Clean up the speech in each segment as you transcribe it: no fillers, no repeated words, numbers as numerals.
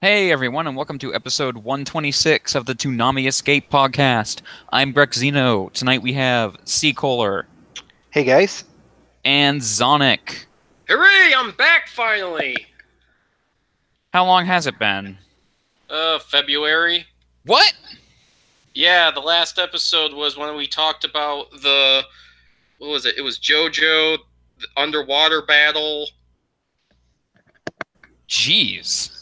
Hey everyone, and welcome to episode 126 of the Toonami Escape podcast. I'm Breck Zeno. Tonight we have Seacoler Hey guys. and Zonic. Hooray! I'm back finally. How long has it been? February. What? Yeah, the last episode was when we talked about what was it? It was JoJo, the underwater battle. Jeez.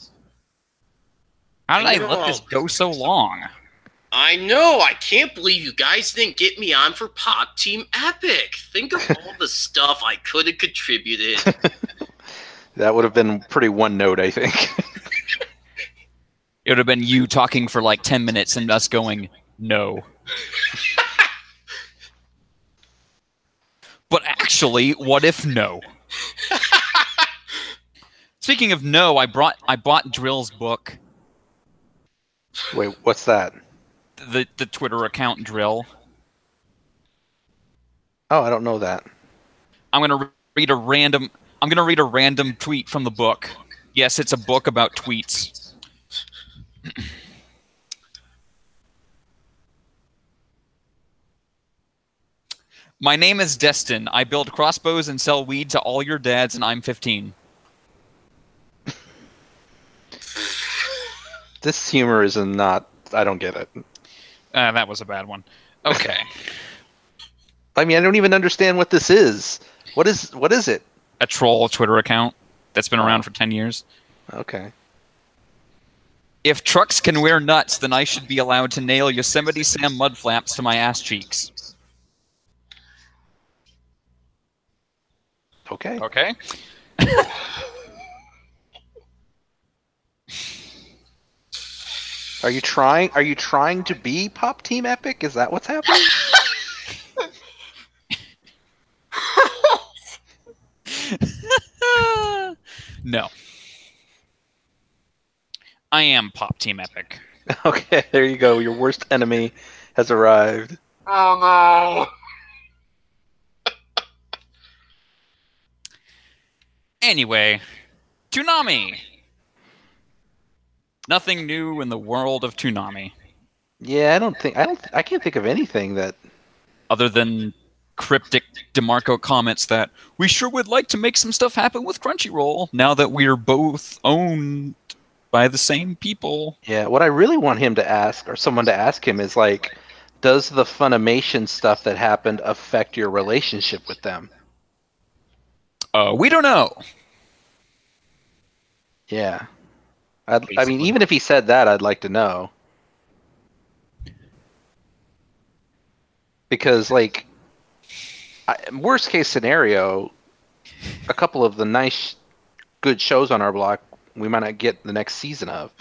How did I let this go so long? I know. I can't believe you guys didn't get me on for Pop Team Epic. Think of all the stuff I could have contributed. That would have been pretty one note, I think. It would have been you talking for like 10 minutes and us going, no. But actually, what if no? Speaking of no, I bought Drill's book. Wait, what's that? The Twitter account Drill. Oh, I don't know that. I'm gonna read a random tweet from the book. Yes, it's a book about tweets. My name is Destin. I build crossbows and sell weed to all your dads, and I'm 15. This humor is not... I don't get it. That was a bad one. Okay. I mean, I don't even understand what this is. What is it? A troll Twitter account that's been around for 10 years. Okay. If trucks can wear nuts, then I should be allowed to nail Yosemite Sam mudflaps to my ass cheeks. Okay. Okay. Are you trying to be Pop Team Epic? Is that what's happening? No. I am Pop Team Epic. Okay, there you go. Your worst enemy has arrived. Oh no. Anyway, Toonami. Nothing new in the world of Toonami. Yeah, I can't think of anything that... Other than cryptic DeMarco comments that we sure would like to make some stuff happen with Crunchyroll now that we're both owned by the same people. Yeah, what I really want him to ask, or someone to ask him, is like, does the Funimation stuff that happened affect your relationship with them? We don't know. Yeah. I mean, even if he said that, I'd like to know. Because, like, worst case scenario, a couple of the nice, good shows on our block, we might not get the next season of.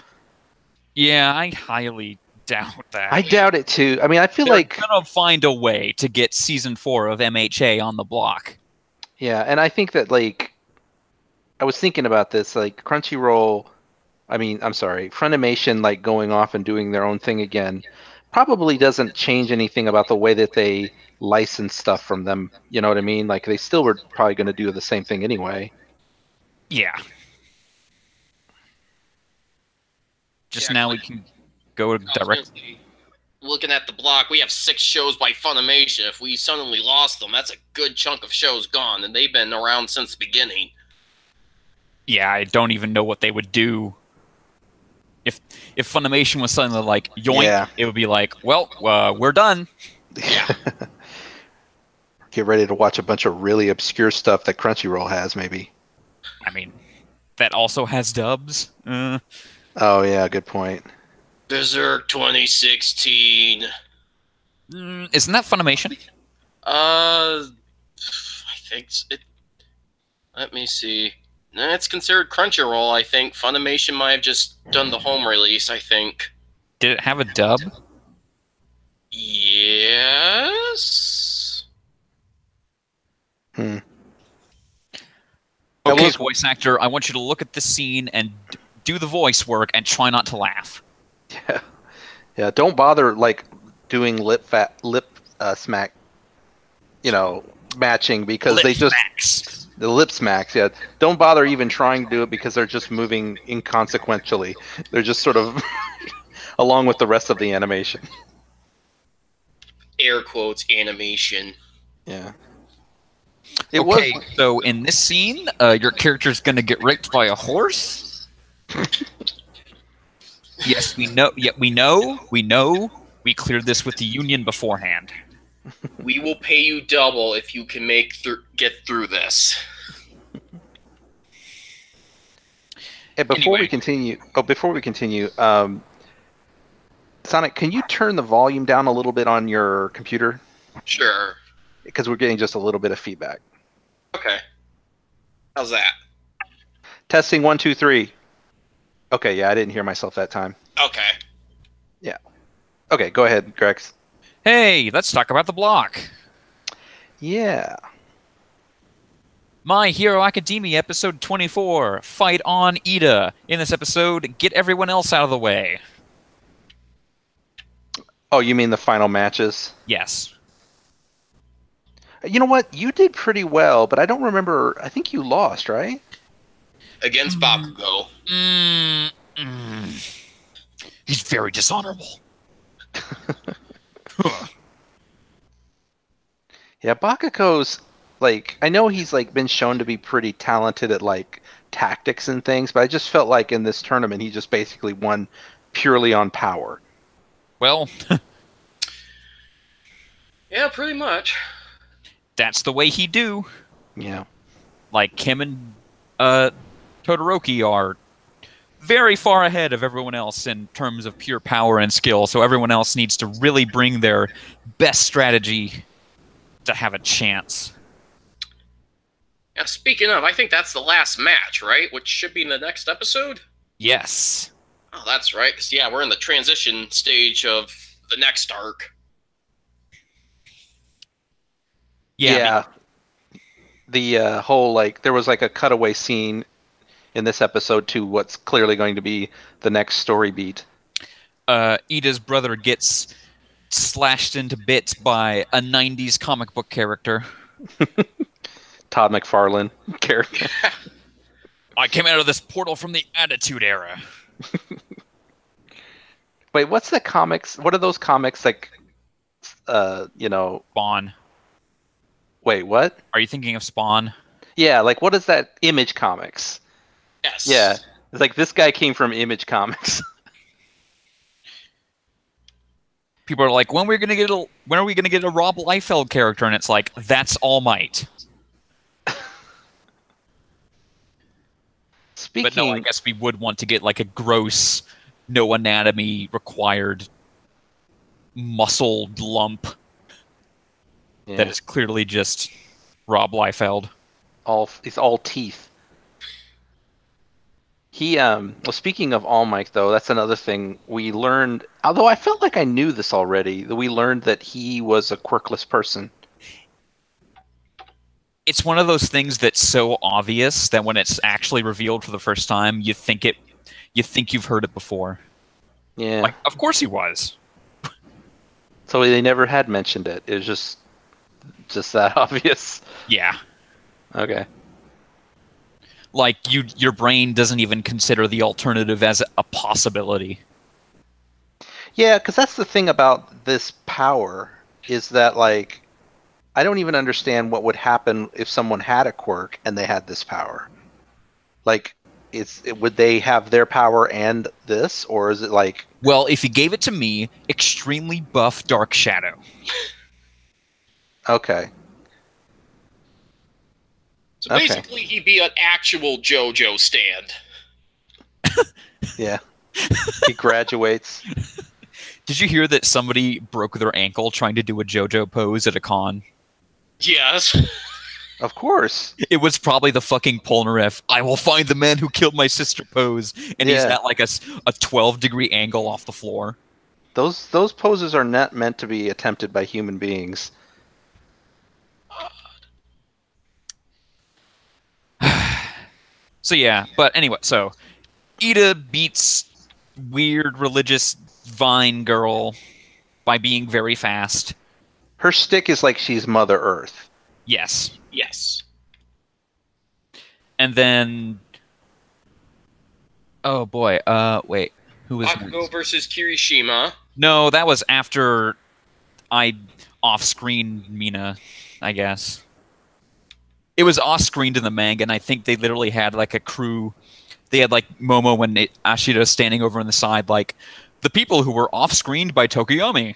Yeah, I highly doubt that. I doubt it, too. I mean, I feel They're like... gonna find a way to get season 4 of MHA on the block. Yeah, and I think that, like, I was thinking about this, like, Crunchyroll... I'm sorry, Funimation, like, going off and doing their own thing again, probably doesn't change anything about the way that they license stuff from them. You know what I mean? Like, they still were probably going to do the same thing anyway. Yeah. Now we can go directly. Looking at the block, we have 6 shows by Funimation. If we suddenly lost them, that's a good chunk of shows gone, and they've been around since the beginning. Yeah, I don't even know what they would do. If Funimation was suddenly like, yoink, Yeah. It would be like, well, we're done. Yeah. Get ready to watch a bunch of really obscure stuff that Crunchyroll has, maybe. I mean, that also has dubs. Oh, yeah, good point. Berserk 2016. Isn't that Funimation? I think it. Let me see. Nah, it's considered Crunchyroll, I think. Funimation might have just done the home release, I think. Did it have a dub? Yes? Hmm. Okay, voice actor, I want you to look at this scene and do the voice work and try not to laugh. Yeah. Yeah, don't bother, like, doing lip smack, matching, because Lip they just... smacks. The lip smacks, yeah. Don't bother even trying to do it because they're just moving inconsequentially. They're just sort of along with the rest of the animation. Air quotes animation. Yeah. Okay, so in this scene, your character's gonna get raped by a horse. Yes, we know. Yeah, we know. We cleared this with the union beforehand. We will pay you double if you can get through this. Hey, before we continue, Sonic, can you turn the volume down a little bit on your computer? Sure. Because we're getting just a little bit of feedback. Okay. How's that? Testing 1, 2, 3. Okay, yeah, I didn't hear myself that time. Okay. Yeah. Okay, go ahead, Grex. Hey, let's talk about the block. Yeah. My Hero Academia episode 24, Fight on Ida. In this episode, get everyone else out of the way. Oh, you mean the final matches? Yes. You know what? You did pretty well, but I don't remember. I think you lost, right? Against Bakugo. He's very dishonorable. Yeah, Bakugo's like, I know he's like been shown to be pretty talented at like tactics and things, but I just felt like in this tournament he just basically won purely on power. Well, Yeah, pretty much. that's the way he do. Yeah. Like him and Todoroki are very far ahead of everyone else in terms of pure power and skill, so everyone else needs to really bring their best strategy to have a chance. Yeah, speaking of, I think that's the last match, right? Which should be in the next episode? Yes. Oh, that's right. 'Cause, yeah, we're in the transition stage of the next arc. Yeah. The whole, like, there was like a cutaway scene in this episode to what's clearly going to be the next story beat. Ida's brother gets slashed into bits by a 90s comic book character. Todd McFarlane character. I came out of this portal from the Attitude Era. Wait, what's the comics? What are those comics like? Spawn. Wait, what? Are you thinking of Spawn? Yeah, like what is that? Image Comics. Yes. Yeah, it's like this guy came from Image Comics. People are like, when are we gonna get a Rob Liefeld character? And it's like, that's All Might. Speaking, But no, I guess we would want to get like a gross, no anatomy required muscle lump that is clearly just Rob Liefeld. He's all teeth. Well, speaking of All Might, though, that's another thing we learned. Although I felt like I knew this already, that we learned that he was a quirkless person. It's one of those things that's so obvious that when it's actually revealed for the first time, you think you've heard it before. Yeah. Like, of course he was. So they never had mentioned it. It was just that obvious. Yeah. Okay. Like your brain doesn't even consider the alternative as a possibility. Yeah, because that's the thing about this power is that, like, I don't even understand what would happen if someone had a quirk and they had this power. Like, would they have their power and this, or is it like? Well, if you gave it to me, extremely buff Dark Shadow. Okay. So basically, he'd be an actual JoJo stand. Yeah. He graduates. Did you hear that somebody broke their ankle trying to do a JoJo pose at a con? Yes. Of course. It was probably the fucking Polnareff, I will find the man who killed my sister pose, and he's at like a 12-degree angle off the floor. Those poses are not meant to be attempted by human beings. So yeah, but anyway, so Ida beats weird religious vine girl by being very fast. Her stick is like she's Mother Earth. Yes. Yes. And then, oh boy, wait, who was Bakugo next? versus Kirishima. No, that was after I off-screened Mina, I guess. It was off-screened in the manga, and I think they literally had like a crew. They had like Momo and Ashita standing over on the side, like the people who were off-screened by Tokoyami.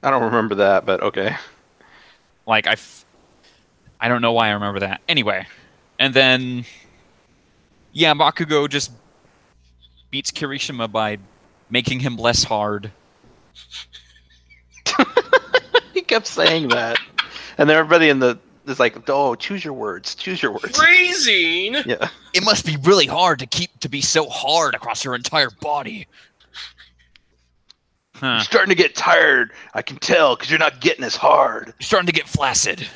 I don't remember that, but okay. Like I don't know why I remember that. Anyway, and then yeah, Bakugo just beats Kirishima by making him less hard. He kept saying that, and then everybody in the is like, "Oh, choose your words. Choose your words." Phrasing. Yeah. It must be really hard to be so hard across your entire body. You're starting to get tired. I can tell because you're not getting as hard. You're starting to get flaccid.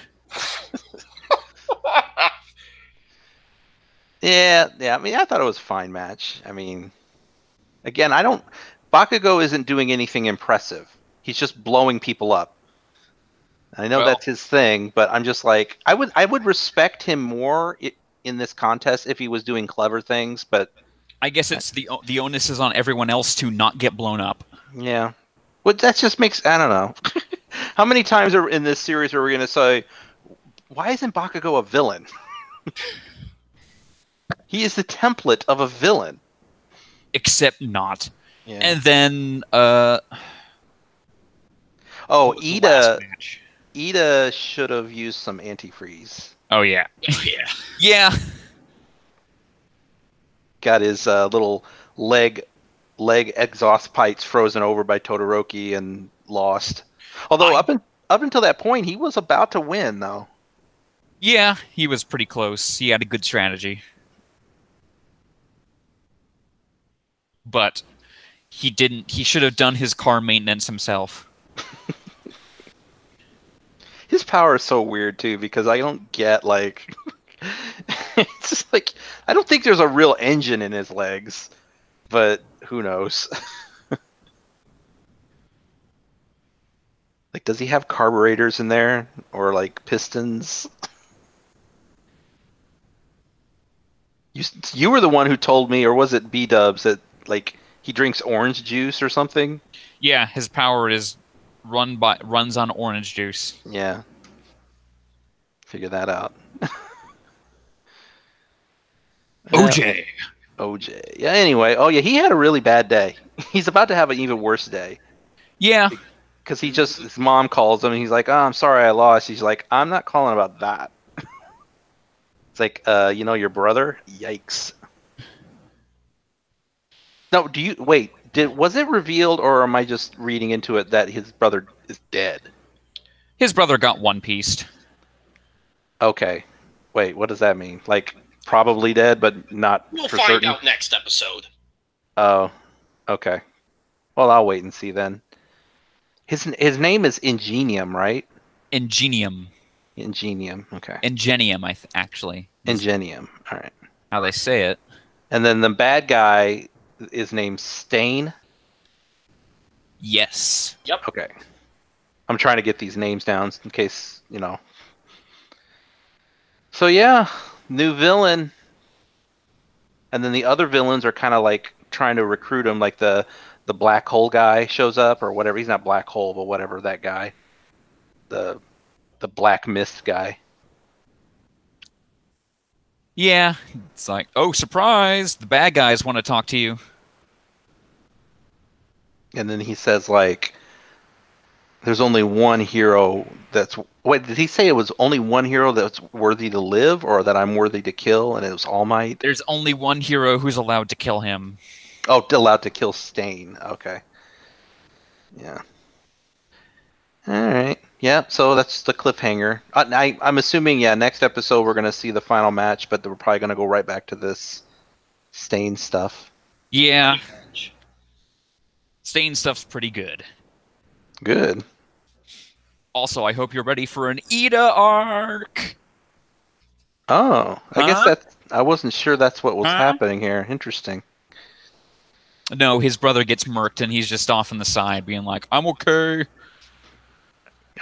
Yeah. I mean, I thought it was a fine match. I mean, again, Bakugo isn't doing anything impressive. He's just blowing people up. I know that's his thing, but I'm just like, I would respect him more in this contest if he was doing clever things, but I guess it's the onus is on everyone else to not get blown up. yeah. But that just makes, I don't know. How many times in this series are we going to say, why isn't Bakugo a villain? He is the template of a villain. Except not. Yeah. And then Oh, the last match. Ida should have used some antifreeze. Oh yeah. Oh, yeah. Yeah. Got his little leg exhaust pipes frozen over by Todoroki and lost. Although up until that point, he was about to win, though. Yeah, he was pretty close. He had a good strategy. But he didn't. He should have done his car maintenance himself. His power is so weird, too, because I don't get, like... it's just like, I don't think there's a real engine in his legs, but who knows? Like, does he have carburetors in there? Or, like, pistons? You were the one who told me, or was it B-dubs, that, like, he drinks orange juice or something? Yeah, his power is runs on orange juice. Yeah. Figure that out. OJ. OJ. Yeah, anyway. Oh, yeah, he had a really bad day. He's about to have an even worse day. Yeah. Because his mom calls him, and he's like, "Oh, I'm sorry I lost." He's like, "I'm not calling about that." It's like, your brother? Yikes. No, was it revealed, or am I just reading into it that his brother is dead? His brother got one-pieced. Okay. Wait, what does that mean? Like, probably dead, but not We'll for find certain? out next episode. Oh, okay. Well, I'll wait and see then. His name is Ingenium, right? Ingenium. Ingenium, okay. Ingenium, actually. Ingenium, all right. How they say it. And then the bad guy is named Stain? Yes. Yep. Okay. I'm trying to get these names down in case, So yeah, new villain. And then the other villains are kind of like trying to recruit him, like the black hole guy shows up or whatever. He's not black hole, but whatever, that guy. The black mist guy. Yeah. It's like, oh, surprise! The bad guys want to talk to you. And then he says, like, there's only one hero that's... Wait, did he say it was only one hero that's worthy to live, or that I'm worthy to kill, and it was All Might? There's only one hero who's allowed to kill him. Oh, allowed to kill Stain. Okay. Yeah. All right. Yeah, so that's the cliffhanger. I'm assuming, next episode we're going to see the final match, but we're probably going to go right back to this Stain stuff. Yeah. Stain stuff's pretty good. Good. Also, I hope you're ready for an Ida arc. Oh, I guess Huh? I wasn't sure that's what was Huh? happening here. Interesting. No, his brother gets murked, and he's just off on the side, being like, "I'm okay."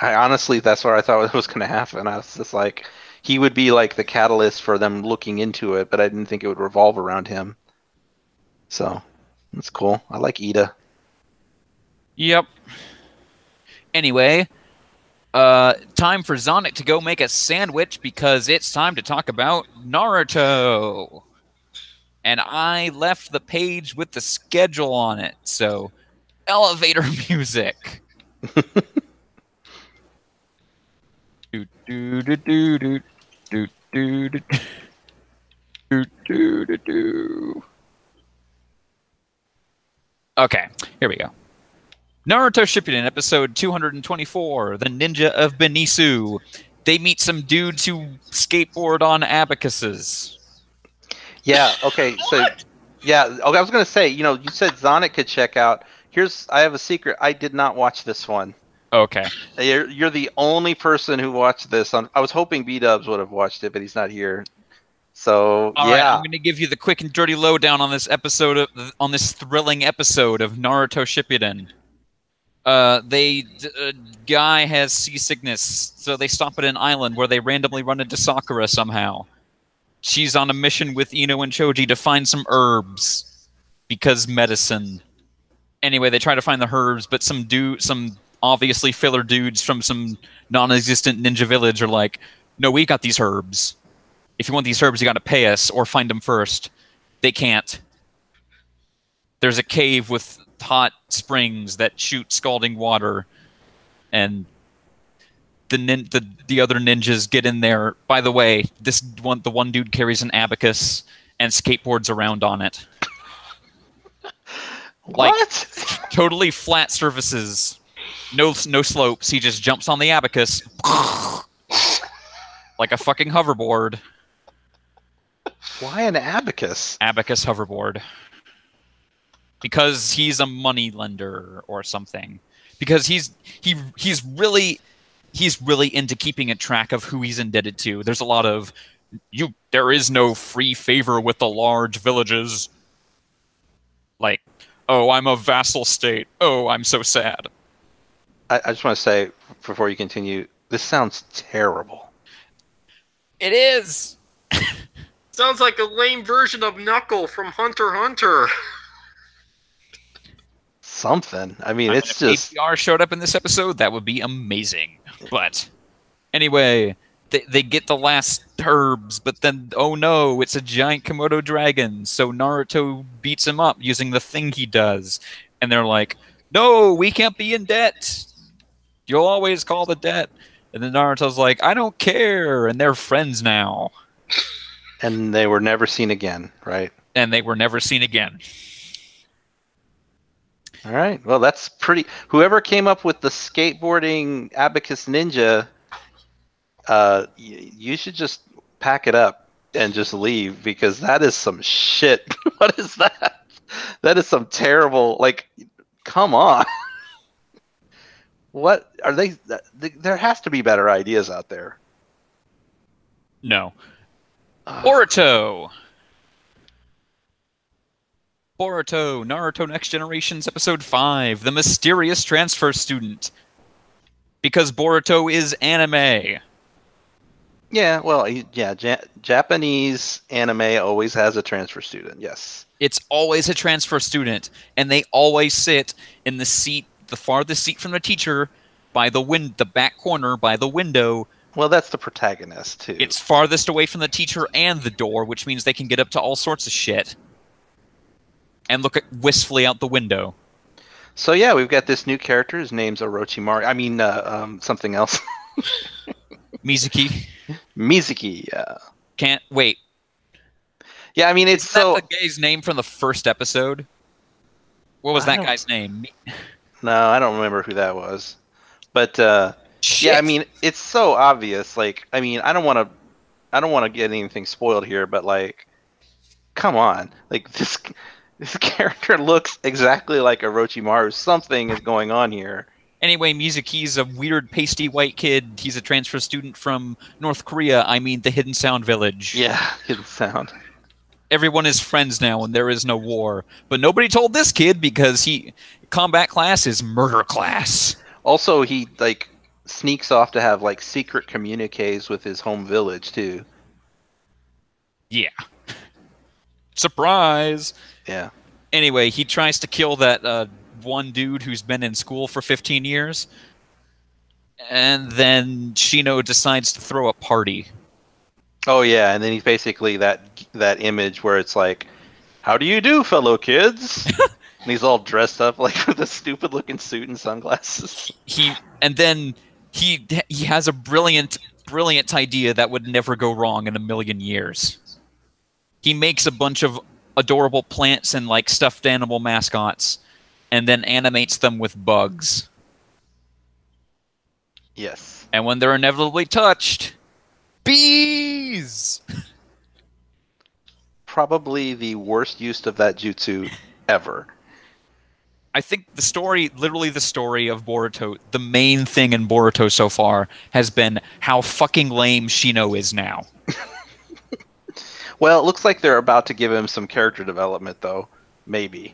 Honestly, that's what I thought was going to happen. I was just like, he would be like the catalyst for them looking into it, but I didn't think it would revolve around him. So that's cool. I like Ida. Yep. Anyway, time for Sonic to go make a sandwich because it's time to talk about Naruto. And I left the page with the schedule on it, so elevator music. Do do do do do do do do do do do do. Okay, here we go. Naruto Shippuden, episode 224, The Ninja of Benisu. They meet some dudes who skateboard on abacuses. Yeah. Okay. So, yeah. Okay. I was gonna say, you said Sonic could check out. I have a secret. I did not watch this one. Okay. You're the only person who watched this. I was hoping B-Dubs would have watched it, but he's not here. So All right, yeah. I'm going to give you the quick and dirty lowdown on this on this thrilling episode of Naruto Shippuden. Guy has seasickness, so they stop at an island where they randomly run into Sakura somehow. She's on a mission with Ino and Choji to find some herbs because medicine. Anyway, they try to find the herbs, but some obviously filler dudes from some non-existent ninja village are like, "No, we got these herbs. If you want these herbs, you got to pay us or find them first." They can't. There's a cave with hot springs that shoot scalding water, and the other ninjas get in there. By the way, the one dude carries an abacus and skateboards around on it. Like, What? totally flat surfaces, no slopes. He just jumps on the abacus like a fucking hoverboard. Why an abacus? Abacus hoverboard. Because he's a money lender or something. Because he's really into keeping a track of who he's indebted to. There's a lot of there is no free favor with the large villages. Like, oh, I'm a vassal state. Oh, I'm so sad. I just want to say before you continue, this sounds terrible. It is. Sounds like a lame version of Knuckle from Hunter x Hunter. Something. I mean, it's if just. APR showed up in this episode, that would be amazing. But anyway, they get the last herbs, but then, oh no, it's a giant Komodo dragon. So Naruto beats him up using the thing he does. And they're like, no, we can't be in debt. You'll always call the debt. And then Naruto's like, I don't care. And they're friends now. And they were never seen again, right? And they were never seen again. All right. Well, that's pretty. Whoever came up with the skateboarding abacus ninja, you should just pack it up and just leave because that is some shit. What is that? That is some terrible. Like, come on. What are they? There has to be better ideas out there. No. Boruto, Naruto Next Generations Episode 5, The Mysterious Transfer Student. Because Boruto is anime. Yeah, well, yeah, Japanese anime always has a transfer student, yes. It's always a transfer student, and they always sit in the farthest seat from the teacher, by the back corner, by the window. Well, that's the protagonist, too. It's farthest away from the teacher and the door, which means they can get up to all sorts of shit. And look wistfully out the window. So yeah, we've got this new character. His name's Orochimaru. I mean, something else. Mizuki. Mizuki, yeah. Can't wait. Yeah, I mean, it's Isn't so... that the guy's name from the first episode? What was that guy's name? No, I don't remember who that was. But, Shit. yeah, I mean, it's so obvious. Like, I mean, I don't want to get anything spoiled here, but, like, come on. Like, this character looks exactly like Orochimaru. Something is going on here. Anyway, Mizuki's a weird, pasty white kid. He's a transfer student from North Korea. I mean, the Hidden Sound Village. Yeah, Hidden Sound. Everyone is friends now, and there is no war. But nobody told this kid because combat class is murder class. Also, he, like, sneaks off to have like secret communiques with his home village too. Yeah. Surprise! Yeah. Anyway, he tries to kill that one dude who's been in school for 15 years. And then Shino decides to throw a party. Oh yeah, and then he's basically that image where it's like, "How do you do, fellow kids?" And he's all dressed up like with a stupid looking suit and sunglasses. And then he has a brilliant idea that would never go wrong in a million years. He makes a bunch of adorable plants and like stuffed animal mascots, and then animates them with bugs. Yes. And when they're inevitably touched, bees! Probably the worst use of that jutsu ever. I think literally the story of Boruto, the main thing in Boruto so far has been how fucking lame Shino is now. Well, it looks like they're about to give him some character development, though. Maybe.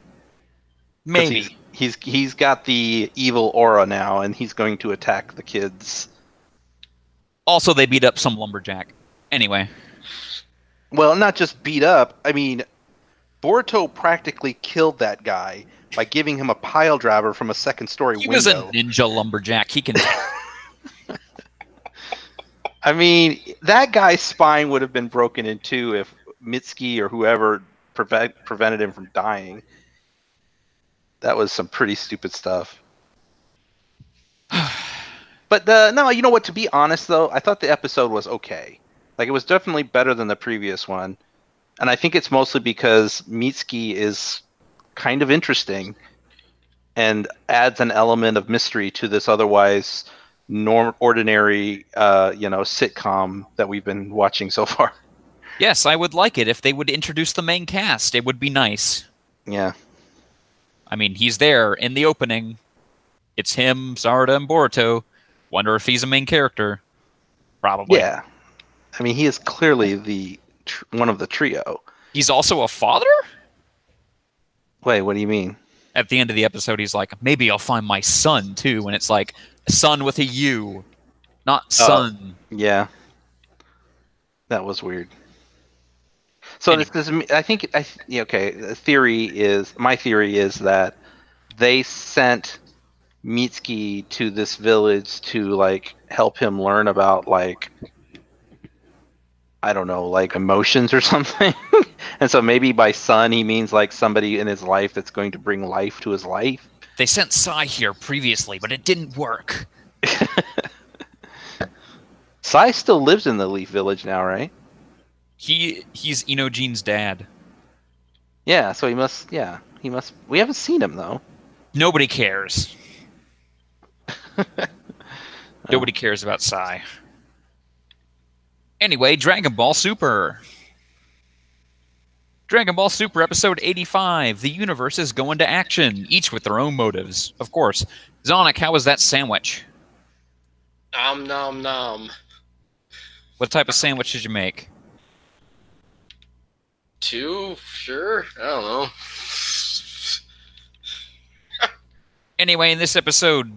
Maybe. He's got the evil aura now, and he's going to attack the kids. Also, they beat up some lumberjack. Anyway. Well, not just beat up. I mean, Boruto practically killed that guy by giving him a pile driver from a second-story window. He was a ninja lumberjack. He can... I mean, that guy's spine would have been broken in two if Mitsuki or whoever prevented him from dying. That was some pretty stupid stuff. But no, you know what? To be honest, though, I thought the episode was okay. Like, it was definitely better than the previous one. And I think it's mostly because Mitsuki is kind of interesting and adds an element of mystery to this otherwise ordinary sitcom that we've been watching so far. Yes, I would like it if they would introduce the main cast. It would be nice. Yeah. I mean, he's there in the opening. It's him, Sarada, and Boruto. Wonder if he's a main character. Probably. Yeah. I mean, he is clearly one of the trio. He's also a father? Wait, what do you mean? At the end of the episode, he's like, maybe I'll find my son, too. And it's like, son with a U, not son. Yeah. That was weird. So Anyway. My theory is that they sent Mitsuki to this village to like help him learn about like, I don't know, like emotions or something. And so maybe by son he means like somebody in his life that's going to bring life to his life. They sent Sai here previously, but it didn't work. Sai still lives in the Leaf Village now, right? He's Inojine's dad. Yeah, so he must. We haven't seen him though. Nobody cares. Nobody cares about Sai. Anyway, Dragon Ball Super. Dragon Ball Super episode 85. The universe is going to action, each with their own motives. Of course. Zonic, how was that sandwich? Nom nom nom. What type of sandwich did you make? 2? Sure? I don't know. Anyway, in this episode,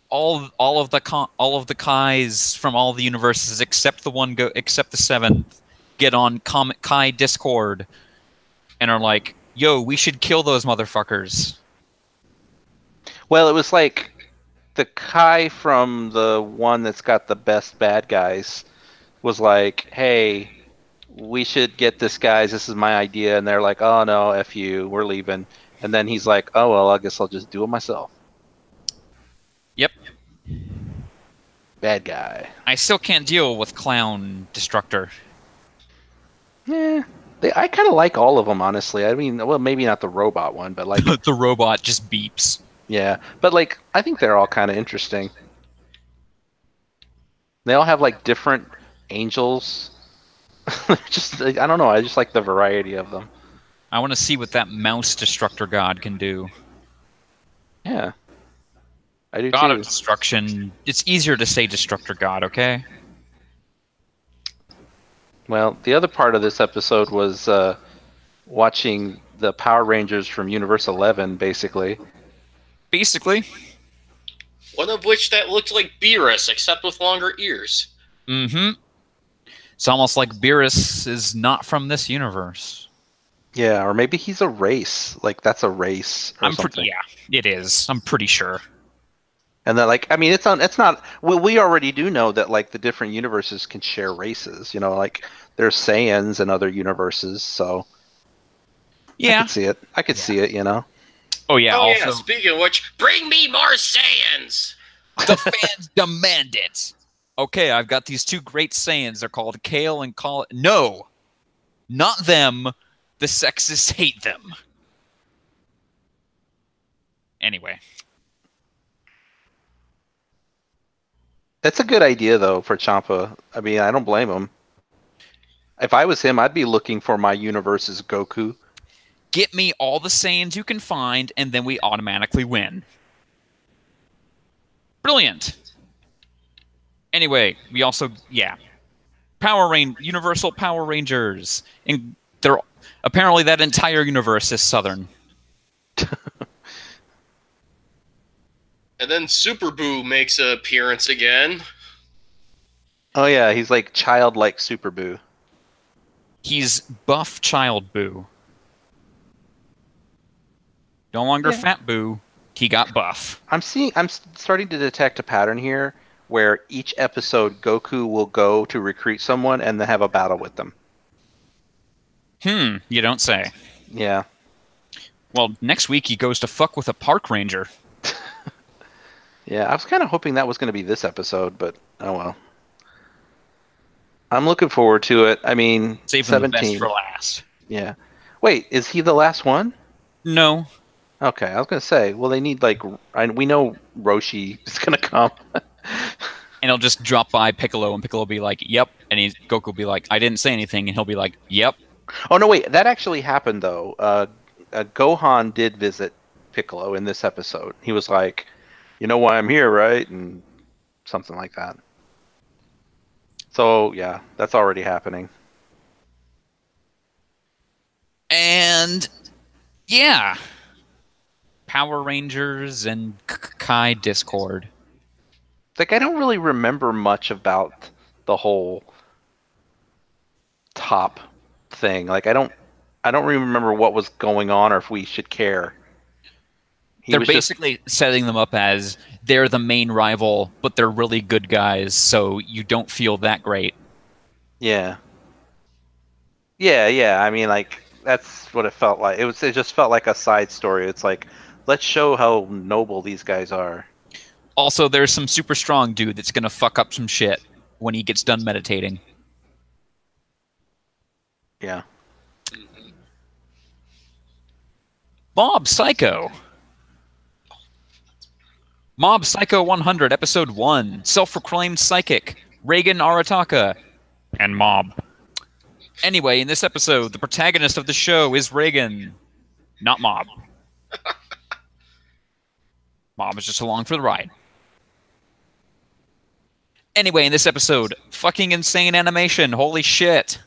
all of the Kais from all the universes except the seventh get on Kai Discord and are like, "Yo, we should kill those motherfuckers." Well, it was like the Kai from the one that's got the best bad guys was like, "Hey, we should get this, guys. This is my idea." And they're like, "Oh no, F you, we're leaving." And then he's like, "Oh well, I guess I'll just do it myself." Yep. Bad guy. I still can't deal with Clown Destructor. Yeah, I kind of like all of them, honestly. I mean, well, maybe not the robot one, but like The robot just beeps. yeah, but like I think they're all kind of interesting. They all have like different angels. Just I don't know. I just like the variety of them. I want to see what that mouse destructor god can do. Yeah, I do God too. of destruction. It's easier to say destructor god, okay? Well, the other part of this episode was watching the Power Rangers from Universe 11, basically. Basically. One of which that looked like Beerus, except with longer ears. Mm-hmm. It's almost like Beerus is not from this universe. Yeah, or maybe he's a race. Like that's a race or something. Yeah, it is. I'm pretty sure. And then, like, I mean, it's not. Well, we already do know that like the different universes can share races. You know, like there's Saiyans in other universes, so I Yeah. could see it. I could see it. You know. Oh yeah. Oh Also, yeah, speaking of which, bring me more Saiyans! the fans demand it. Okay, I've got these two great Saiyans. They're called Kale and Call. No, not them. The sexists hate them. Anyway. That's a good idea though for Champa. I mean, I don't blame him. If I was him, I'd be looking for my universe's Goku. Get me all the Saiyans you can find, and then we automatically win. Brilliant. Anyway, we also, Universal Power Rangers. And they're apparently that entire universe is Southern. And then Super Boo makes an appearance again. Oh yeah, he's like childlike Super Boo. He's buff Child Boo. No longer Fat Boo. He got buff. I'm starting to detect a pattern here where each episode Goku will go to recruit someone and then have a battle with them. You don't say. Yeah. Well, next week he goes to fuck with a park ranger. Yeah, I was kind of hoping that was going to be this episode, but oh well. I'm looking forward to it. I mean, Saving 17. the best for last. Yeah. Wait, is he the last one? No. Okay, I was going to say, well, they need like we know Roshi is going to come. And he'll just drop by Piccolo, and Piccolo will be like, "Yep," and Goku will be like, "I didn't say anything," and he'll be like, "Yep." Oh no, wait, that actually happened though. Gohan did visit Piccolo in this episode. He was like, "You know why I'm here, right?" And something like that. So yeah, that's already happening. And yeah, Power Rangers and Kai Discord. Like I don't really remember much about the whole top thing. Like I don't really remember what was going on or if we should care. They're basically setting them up as they're the main rival, but they're really good guys, so you don't feel that great. Yeah. Yeah. I mean, like that's what it felt like. It just felt like a side story. It's like, let's show how noble these guys are. Also, there's some super strong dude that's gonna fuck up some shit when he gets done meditating. Yeah. Mob Psycho 100, Episode 1, Self-Proclaimed Psychic, Reagan Arataka, and Mob. Anyway, in this episode, the protagonist of the show is Reagan, not Mob. Mob is just along for the ride. Anyway, in this episode, fucking insane animation, holy shit.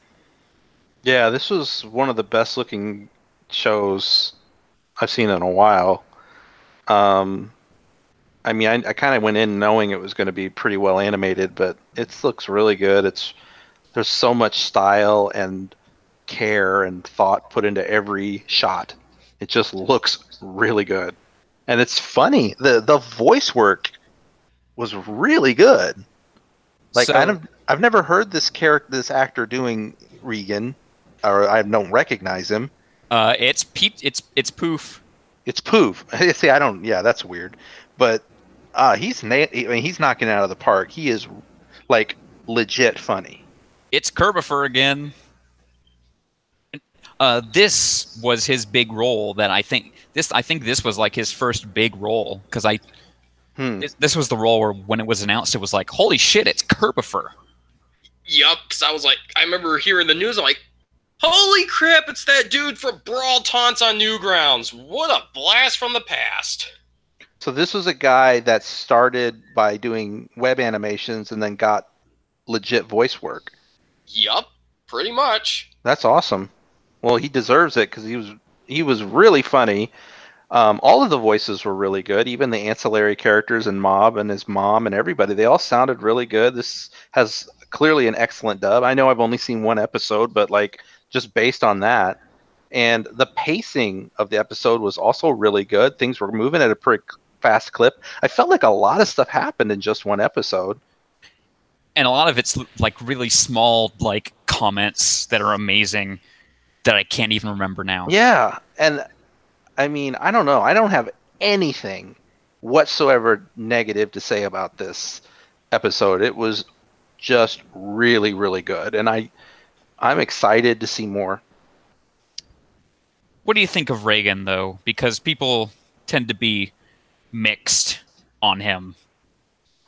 Yeah, this was one of the best looking shows I've seen in a while. I mean, I kind of went in knowing it was going to be pretty well animated, but it looks really good. There's so much style and care and thought put into every shot. It just looks really good, and it's funny. The voice work was really good. Like So, I've never heard this actor doing Regan, or I don't recognize him. it's Poof. It's Poof. See, I don't. Yeah, that's weird. But he's knocking it out of the park. He is like legit funny. It's Kerbifer again. This was his big role that I think this was like his first big role because this was the role where when it was announced it was like, holy shit, it's Kerbifer. Yup, because I remember hearing the news, I'm like, holy crap, it's that dude from Brawl Taunts on Newgrounds. What a blast from the past. So this was a guy that started by doing web animations and then got legit voice work. Yup, pretty much. That's awesome. Well, he deserves it because he was really funny. All of the voices were really good, even the ancillary characters and Mob and his mom and everybody. They all sounded really good. This has clearly an excellent dub. I know I've only seen one episode, but like just based on that, and the pacing of the episode was also really good. Things were moving at a pretty fast clip. I felt like a lot of stuff happened in just one episode. And a lot of it's like really small like comments that are amazing that I can't even remember now. Yeah, and I mean, I don't know. I don't have anything whatsoever negative to say about this episode. It was just really, really good, and I'm excited to see more. What do you think of Reagan though? Because people tend to be mixed on him.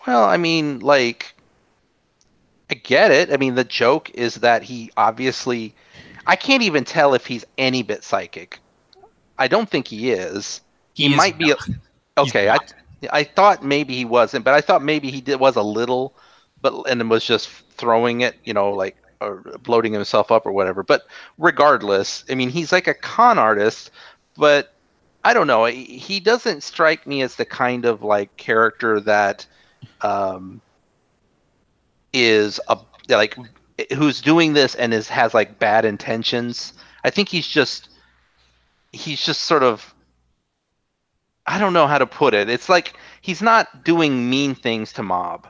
Well, I mean, like, I get it. I mean, the joke is that he obviously, I can't even tell if he's any bit psychic. I don't think he is. He He is might be. not. He's Okay, not. I thought maybe he wasn't, but I thought maybe was a little, but and was just throwing it, like or bloating himself up or whatever. But regardless, I mean, he's like a con artist, but I don't know. He doesn't strike me as the kind of like character that um, is a like who's doing this and has like bad intentions. I think he's just sort of, I don't know how to put it. It's like he's not doing mean things to Mob.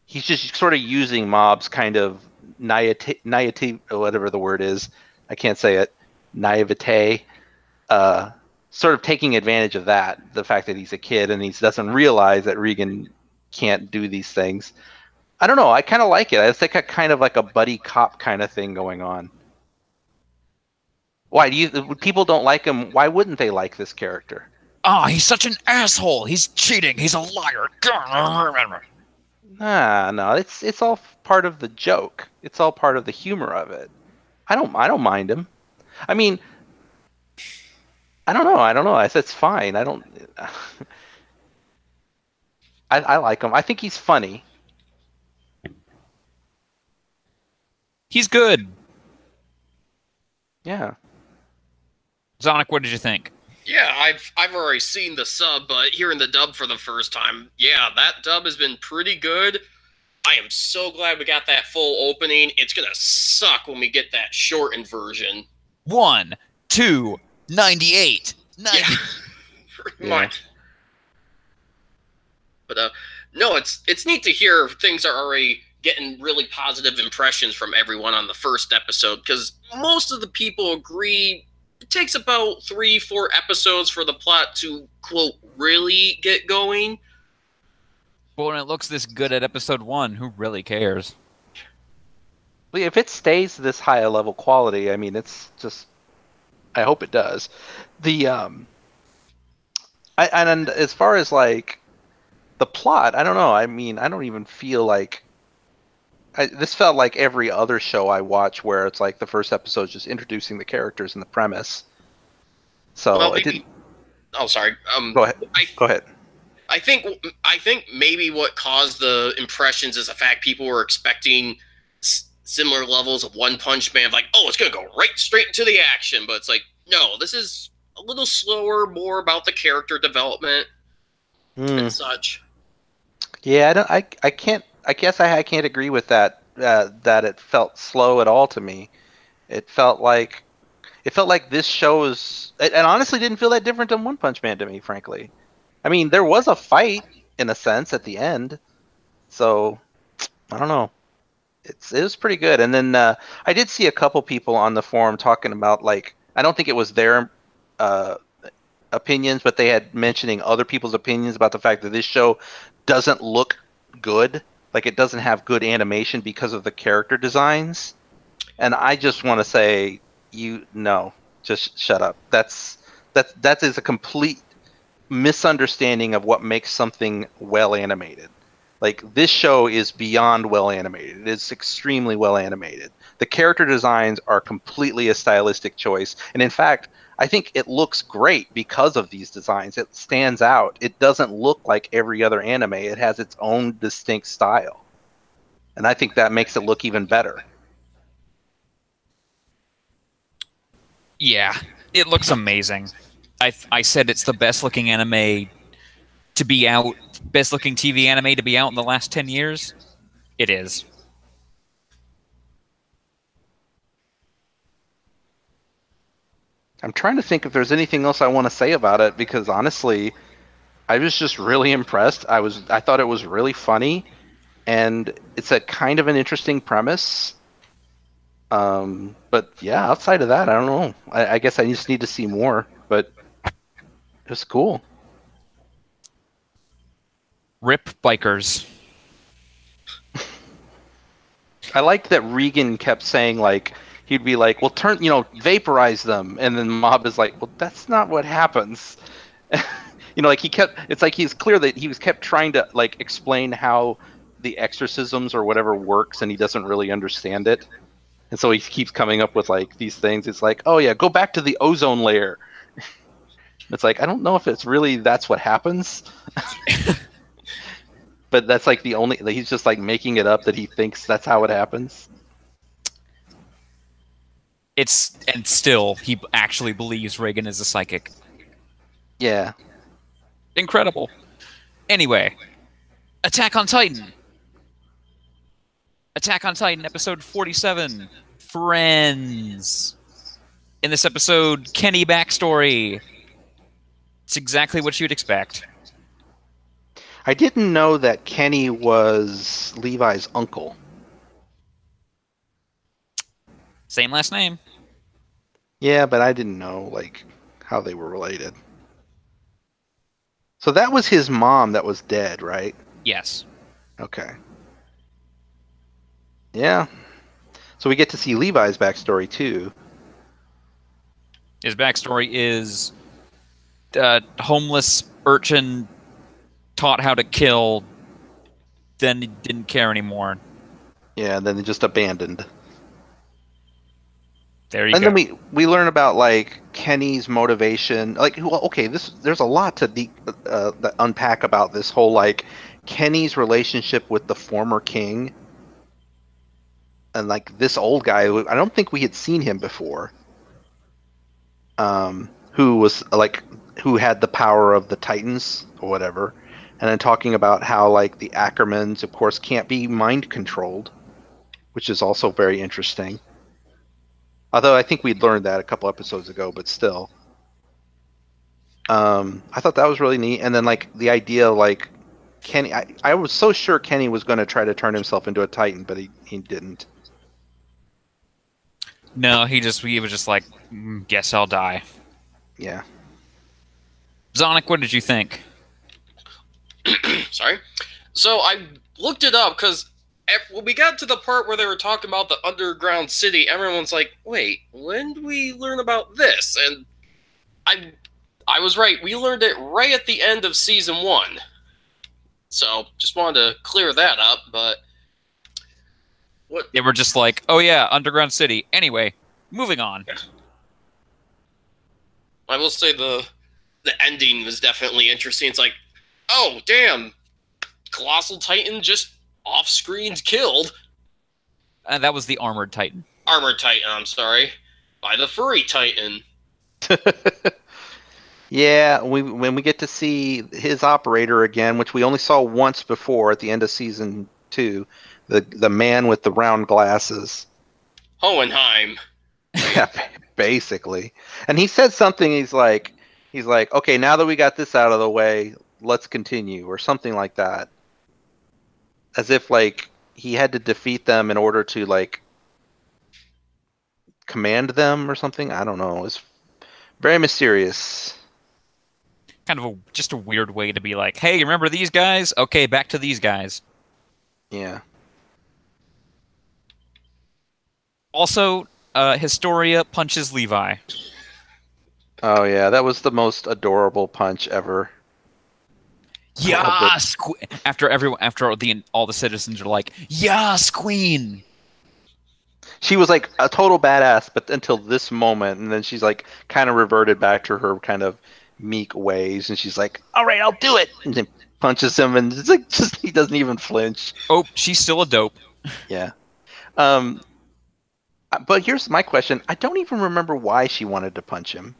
He's just sort of using Mob's kind of naivety, or whatever the word is. I can't say it. Naivete. Sort of taking advantage of that, the fact that he's a kid and he doesn't realize that Regan can't do these things. I don't know. I kind of like it. It's like a kind of like a buddy cop kind of thing going on. Why do people don't like him? Why wouldn't they like this character? Oh, he's such an asshole. He's cheating. He's a liar. Nah, no, it's all part of the joke. It's all part of the humor of it. I don't mind him. I mean, I don't know. I said it's fine. I don't. I like him. I think he's funny. He's good. Yeah. Zonic, what did you think? Yeah, I've already seen the sub, but hearing the dub for the first time, yeah, that dub has been pretty good. I am so glad we got that full opening. It's gonna suck when we get that shortened version. 1, 2, 98, 90. Yeah, pretty much. But no, it's neat to hear things are already getting really positive impressions from everyone on the first episode, because most of the people agree it takes about 3-4 episodes for the plot to, quote, really get going. But when it looks this good at episode 1, who really cares? If it stays this high a level quality, I mean, it's just. I hope it does. And as far as like the plot, I don't know. I mean, I don't even feel like. This felt like every other show I watch, where it's like the first episode is just introducing the characters and the premise. So Well, it didn't. Oh, sorry. Go ahead. Go ahead. I think maybe what caused the impressions is the fact people were expecting similar levels of One Punch Man, like, oh, it's gonna go right straight into the action, but it's like, no, this is a little slower, more about the character development and such. Yeah, I can't. I guess I can't agree with that. That it felt slow at all to me. It felt like this show is, and honestly didn't feel that different than One Punch Man to me, frankly. I mean, there was a fight in a sense at the end, so I don't know. It was pretty good. And then I did see a couple people on the forum talking about, like, I don't think it was their opinions, but they had mentioning other people's opinions about the fact that this show doesn't look good, like it doesn't have good animation because of the character designs. And I just want to say, just shut up. That is a complete misunderstanding of what makes something well animated. Like, this show is beyond well animated. It is extremely well animated. The character designs are completely a stylistic choice, and in fact, I think it looks great because of these designs. It stands out. It doesn't look like every other anime. It has its own distinct style, and I think that makes it look even better. Yeah, it looks amazing. I said it's the best looking anime to be out, best looking TV anime to be out in the last 10 years. It is. I'm trying to think if there's anything else I want to say about it because honestly, I was just really impressed. I thought it was really funny, and it's a kind of an interesting premise. But yeah, outside of that, I don't know. I guess I just need to see more, but it was cool. Rip bikers. I liked that Regan kept saying like he'd be like, "Well, vaporize them," and then Mob is like, "Well, that's not what happens." Like it's like he's clear that he was kept trying to like explain how the exorcisms or whatever works, and he doesn't really understand it, and so he keeps coming up with like these things. It's like, oh yeah, go back to the ozone layer. It's like I don't know if that's what happens. But that's like he's just like making it up that he thinks that's how it happens. And still, he actually believes Reagan is a psychic. Yeah. Incredible. Anyway, Attack on Titan. Attack on Titan, episode 47, Friends. In this episode, Kenny backstory. It's exactly what you'd expect. I didn't know that Kenny was Levi's uncle. Same last name. Yeah, but I didn't know like how they were related. So that was his mom that was dead, right? Yes. Okay. Yeah. So we get to see Levi's backstory too. His backstory is homeless urchin taught how to kill, then he didn't care anymore. Yeah, and then they just abandoned. There you and go. And then we learn about like Kenny's motivation. Like, well, okay, there's a lot to unpack about this whole like Kenny's relationship with the former king, and like this old guy. I don't think we had seen him before. Who was like who had the power of the Titans or whatever, and then talking about how like the Ackermans, of course, can't be mind controlled, which is also very interesting. Although I think we'd learned that a couple episodes ago, but still. I thought that was really neat. And then like the idea like Kenny, I was so sure Kenny was going to try to turn himself into a Titan, but he didn't. No, he was just like, guess I'll die. Yeah. Zonic, what did you think? Sorry. So I looked it up because when we got to the part where they were talking about the underground city, everyone's like, wait, when did we learn about this? And I was right. We learned it right at the end of season 1. So just wanted to clear that up, but what they were just like, oh yeah, underground city. Anyway, moving on. I will say the ending was definitely interesting. It's like, oh damn, Colossal Titan just off screen killed. And that was the Armored Titan. Armored Titan, I'm sorry. By the Furry Titan. Yeah, when we get to see his operator again, which we only saw once before at the end of season 2, the man with the round glasses. Hohenheim. Yeah, basically. And he said something, he's like, okay, now that we got this out of the way, let's continue, or something like that. As if like he had to defeat them in order to like command them or something. I don't know. It's very mysterious. Kind of just a weird way to be like, hey, remember these guys? Okay, back to these guys. Yeah. Also, Historia punches Levi. Oh yeah, that was the most adorable punch ever. Yes, after all the citizens are like, yes, queen. She was like a total badass, but until this moment, and then she's like kind of reverted back to her kind of meek ways, and she's like, "All right, I'll do it," and then punches him, and it's like just he doesn't even flinch. Oh, she's still a dope. Yeah. But here's my question: I don't even remember why she wanted to punch him.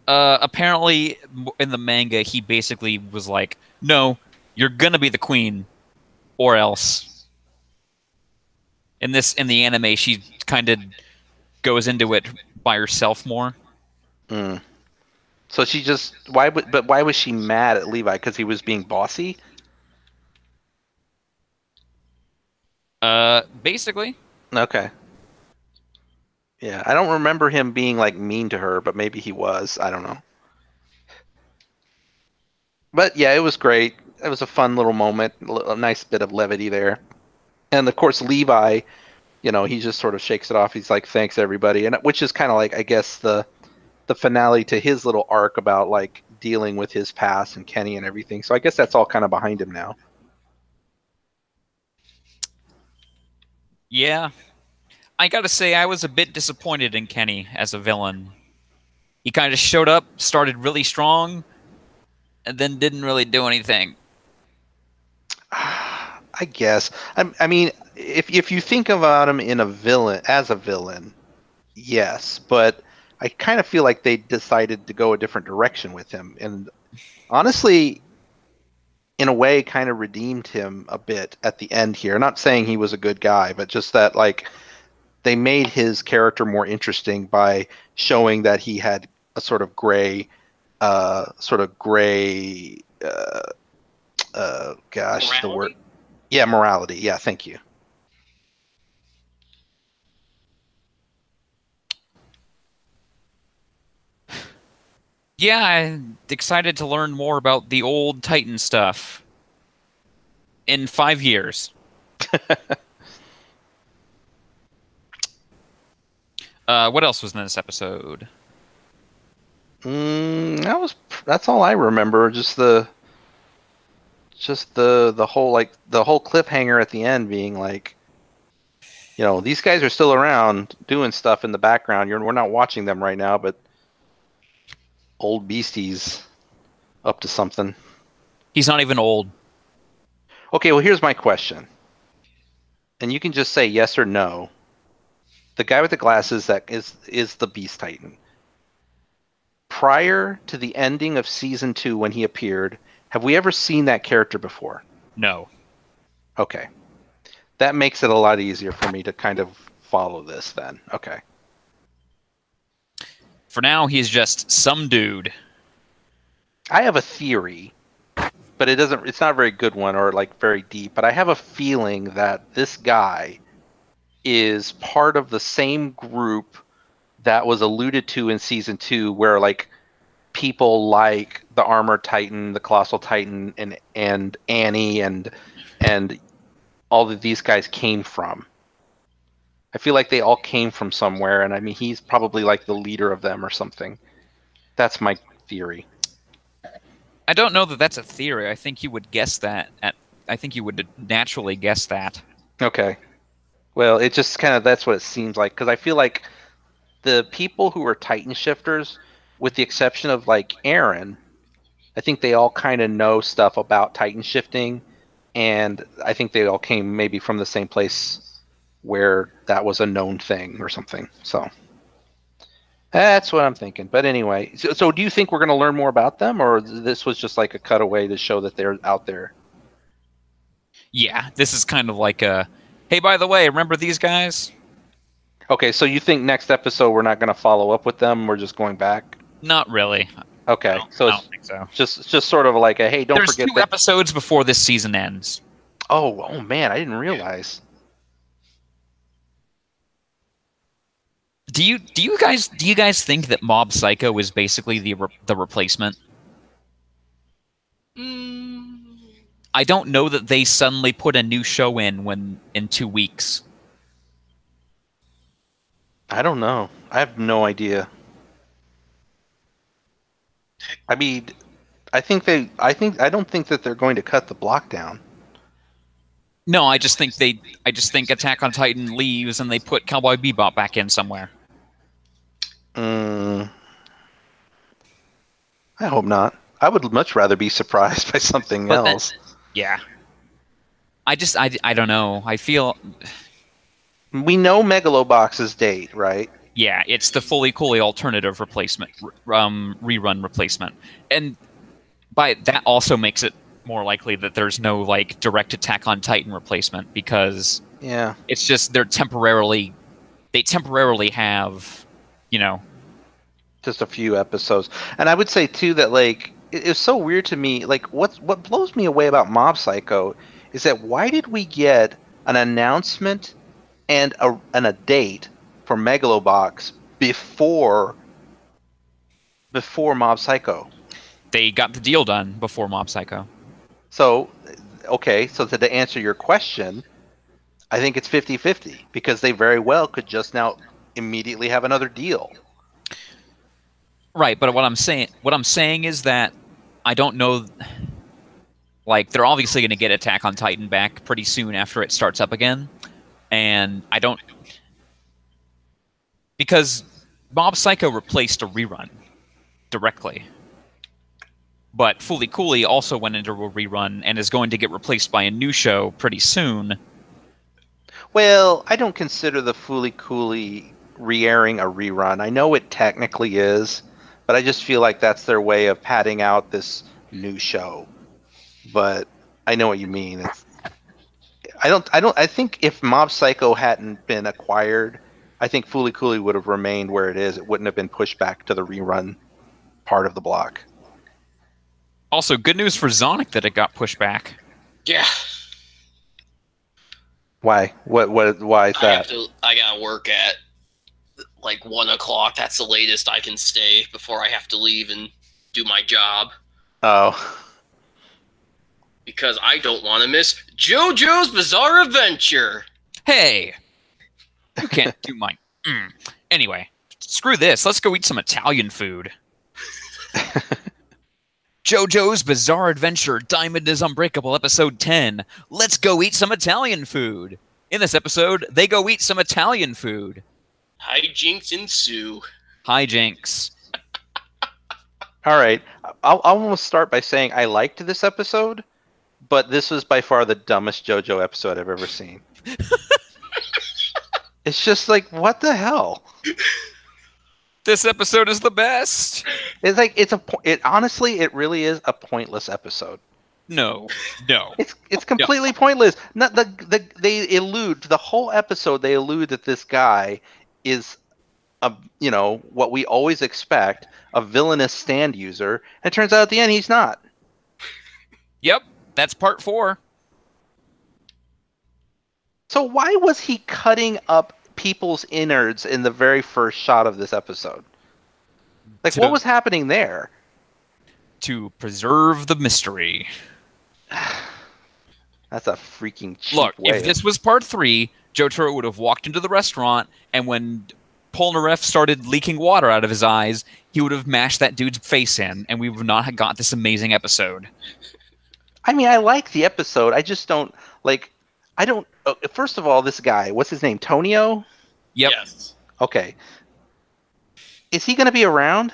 Apparently, in the manga, he basically was like, "No, you're gonna be the queen, or else." In the anime, she kind of goes into it by herself more. Mm. So she just why was she mad at Levi? Because he was being bossy? Basically, Okay. Yeah, I don't remember him being like mean to her, but maybe he was. I don't know. But yeah, it was great. It was a fun little moment, a nice bit of levity there. And of course, Levi, he just sort of shakes it off. He's like, "Thanks, everybody," and which is kind of like, I guess, the finale to his little arc about like dealing with his past and Kenny and everything. So I guess that's all kind of behind him now. yeah. I gotta say, I was a bit disappointed in Kenny as a villain. He kind of showed up, started really strong, and then didn't really do anything. I guess. I mean, if you think about him in a villain as a villain, yes, but I kind of feel like they decided to go a different direction with him, and honestly, in a way, kind of redeemed him a bit at the end here. Not saying he was a good guy, but just that like they made his character more interesting by showing that he had a sort of gray, gosh, the word, Morality? yeah, morality. Yeah, thank you. Yeah, I'm excited to learn more about the old Titan stuff in 5 years. What else was in this episode? That's all I remember. Just the whole like the whole cliffhanger at the end being like, these guys are still around doing stuff in the background. We're not watching them right now, but old beasties up to something. He's not even old. Okay, well here's my question, and you can just say yes or no. The guy with the glasses that is the Beast Titan. Prior to the ending of season 2 when he appeared, have we ever seen that character before? No. Okay. That makes it a lot easier for me to kind of follow this then. Okay. For now, he's just some dude. I have a theory, but it's not a very good one or like very deep, but I have a feeling that this guy is part of the same group that was alluded to in season 2 where like people like the Armored Titan, the Colossal Titan, and Annie and all of these guys came from. I feel like they all came from somewhere, and I mean he's probably like the leader of them or something. That's my theory. I don't know that that's a theory. I think you would guess that. I think you would naturally guess that. Okay. Well, it just kind of that's what it seems like because I feel like the people who are Titan shifters, with the exception of like Aaron, I think they all kind of know stuff about Titan shifting, and I think they all came maybe from the same place where that was a known thing or something. So that's what I'm thinking. But anyway, so do you think we're going to learn more about them, or this was just like a cutaway to show that they're out there? Yeah, this is kind of like a, hey, by the way, remember these guys? Okay, so you think next episode we're not going to follow up with them? We're just going back? Not really. Okay, so I it's don't think so. just sort of like a hey, don't There's forget two that. episodes before this season ends. Oh man, I didn't realize. Do you guys think that Mob Psycho is basically the replacement? Mm, I don't know that they suddenly put a new show in 2 weeks. I don't know. I have no idea. I mean, I don't think that they're going to cut the block down. No, I just think Attack on Titan leaves and they put Cowboy Bebop back in somewhere. I hope not. I would much rather be surprised by something But then, else. yeah. I don't know. I feel We know Megalobox's date, right? Yeah, it's the Fully Cooley alternative replacement, rerun replacement, and by that also makes it more likely that there's no like direct Attack on Titan replacement, because Yeah. it's just they temporarily have, you know, Just a few episodes. And I would say too that like it's so weird to me. Like what blows me away about Mob Psycho is that why did we get an announcement and a date for Megalobox before Mob Psycho? they got the deal done before Mob Psycho. So okay, so to answer your question, I think it's 50-50 because they very well could just now immediately have another deal. Right, but what I'm saying is that I don't know. Like, they're obviously going to get Attack on Titan back pretty soon after it starts up again, and I don't, because Mob Psycho replaced a rerun directly, but Fully Cooley also went into a rerun and is going to get replaced by a new show pretty soon. Well, I don't consider the Fooly Cooley re-airing a rerun. I know it technically is, but I just feel like that's their way of padding out this new show. But I know what you mean. I think if Mob Psycho hadn't been acquired, I think Fooly Cooley would have remained where it is. It wouldn't have been pushed back to the rerun part of the block. Also, good news for Zonic that it got pushed back. Yeah. Why? Why is that? I gotta work at like 1 o'clock. That's the latest I can stay before I have to leave and do my job. Oh. Because I don't want to miss JoJo's Bizarre Adventure. Hey, you can't do mine. Anyway, screw this. Let's go eat some Italian food. JoJo's Bizarre Adventure, Diamond is Unbreakable, Episode 10. Let's go eat some Italian food. In this episode, they go eat some Italian food. Hijinks ensue. Hijinks. All right. I'll almost start by saying I liked this episode, but this was by far the dumbest JoJo episode I've ever seen. It's just like, what the hell? This episode is the best. It's like honestly, it really is a pointless episode. No. It's completely pointless. Not they allude to the whole episode. They allude that this guy is what we always expect, a villainous stand user. And it turns out at the end he's not. Yep, that's part 4. So why was he cutting up people's innards in the very first shot of this episode? Like, what was happening there? To preserve the mystery. That's a freaking cheap Look, way. if this was part 3, Jotaro would have walked into the restaurant, and when Polnareff started leaking water out of his eyes, he would have mashed that dude's face in, and we would not have got this amazing episode. I mean, I like the episode. I just don't like. I don't. First of all, this guy, what's his name? Tonio? Yep. Yes. Okay. Is he going to be around?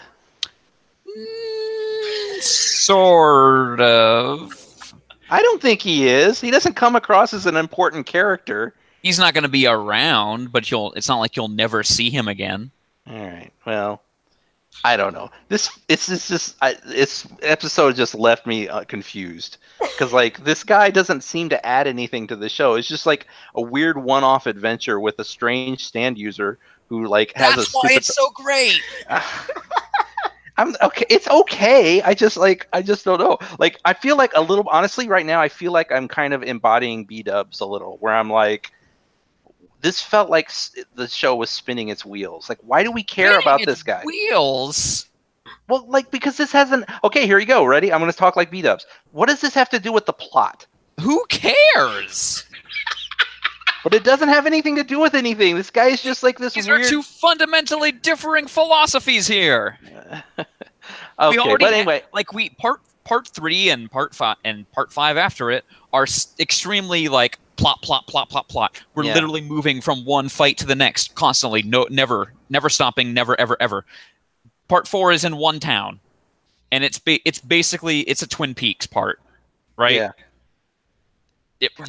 Sort of. I don't think he is. He doesn't come across as an important character. He's not going to be around, but it's not like you'll never see him again. All right. Well, I don't know. This episode just left me confused because like this guy doesn't seem to add anything to the show. It's just like a weird one-off adventure with a strange stand user who like has That's why it's so great. I'm okay. It's okay. I just don't know. Like I feel like a little honestly right now. I feel like I'm kind of embodying B-dubs a little, where I'm like, this felt like the show was spinning its wheels. Like, why do we care about this guy? Wheels. Well, like because this hasn't. Okay, here you go. Ready? I'm going to talk like B-dubs. What does this have to do with the plot? Who cares? But it doesn't have anything to do with anything. This guy is just like this These weird. are two fundamentally differing philosophies here. Okay, but anyway, part 3 and part 5 and part 5 after it are extremely like plot. We're literally moving from one fight to the next constantly. No, never stopping. Never, ever. Part 4 is in one town, and it's basically a Twin Peaks part, right? Yeah.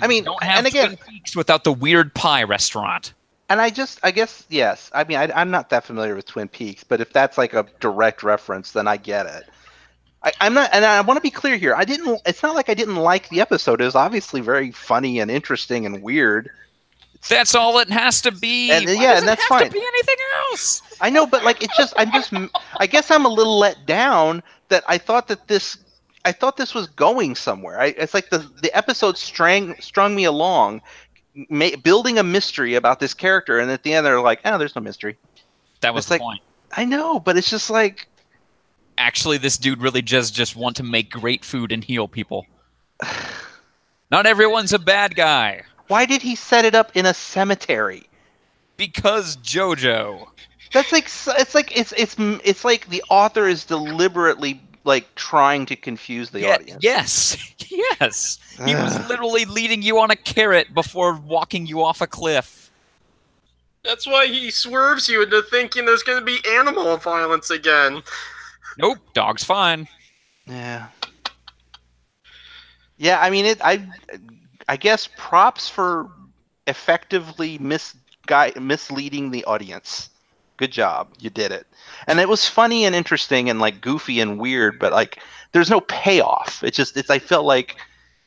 I mean, don't have and again, Twin Peaks without the weird pie restaurant. And I guess, yes. I mean, I'm not that familiar with Twin Peaks, but if that's like a direct reference, then I get it. I'm not, and I want to be clear here. I didn't. It's not like I didn't like the episode. It was obviously very funny and interesting and weird. That's all it has to be. And Why yeah, does and it that's have to fine. be anything else? I know, but like I guess I'm a little let down that I thought this was going somewhere. It's like the episode strung me along, building a mystery about this character, and at the end they're like, oh, there's no mystery. That was It's the like, point. I know, but it's just like, Actually, this dude really just want to make great food and heal people. Not everyone's a bad guy. why did he set it up in a cemetery? Because JoJo. That's like it's like the author is deliberately like trying to confuse the audience. Yes. Yes. He was literally leading you on a carrot before walking you off a cliff. That's why he swerves you into thinking there's going to be animal violence again. Nope, dog's fine. Yeah. Yeah, I mean I guess props for effectively misleading the audience. Good job. You did it. And it was funny and interesting and like goofy and weird, but like there's no payoff. I felt like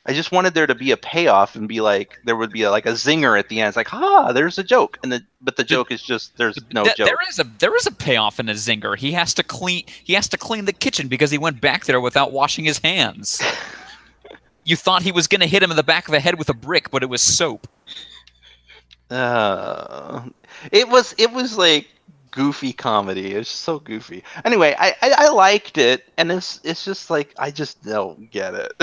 I just wanted there to be a payoff and be like there would be like a zinger at the end. It's like, there's a joke. But the joke is just there's no joke. There is a payoff in a zinger. He has to clean the kitchen because he went back there without washing his hands. You thought he was going to hit him in the back of the head with a brick, but it was soap. It was like goofy comedy. It was just so goofy. Anyway, I liked it, and it's just like I just don't get it.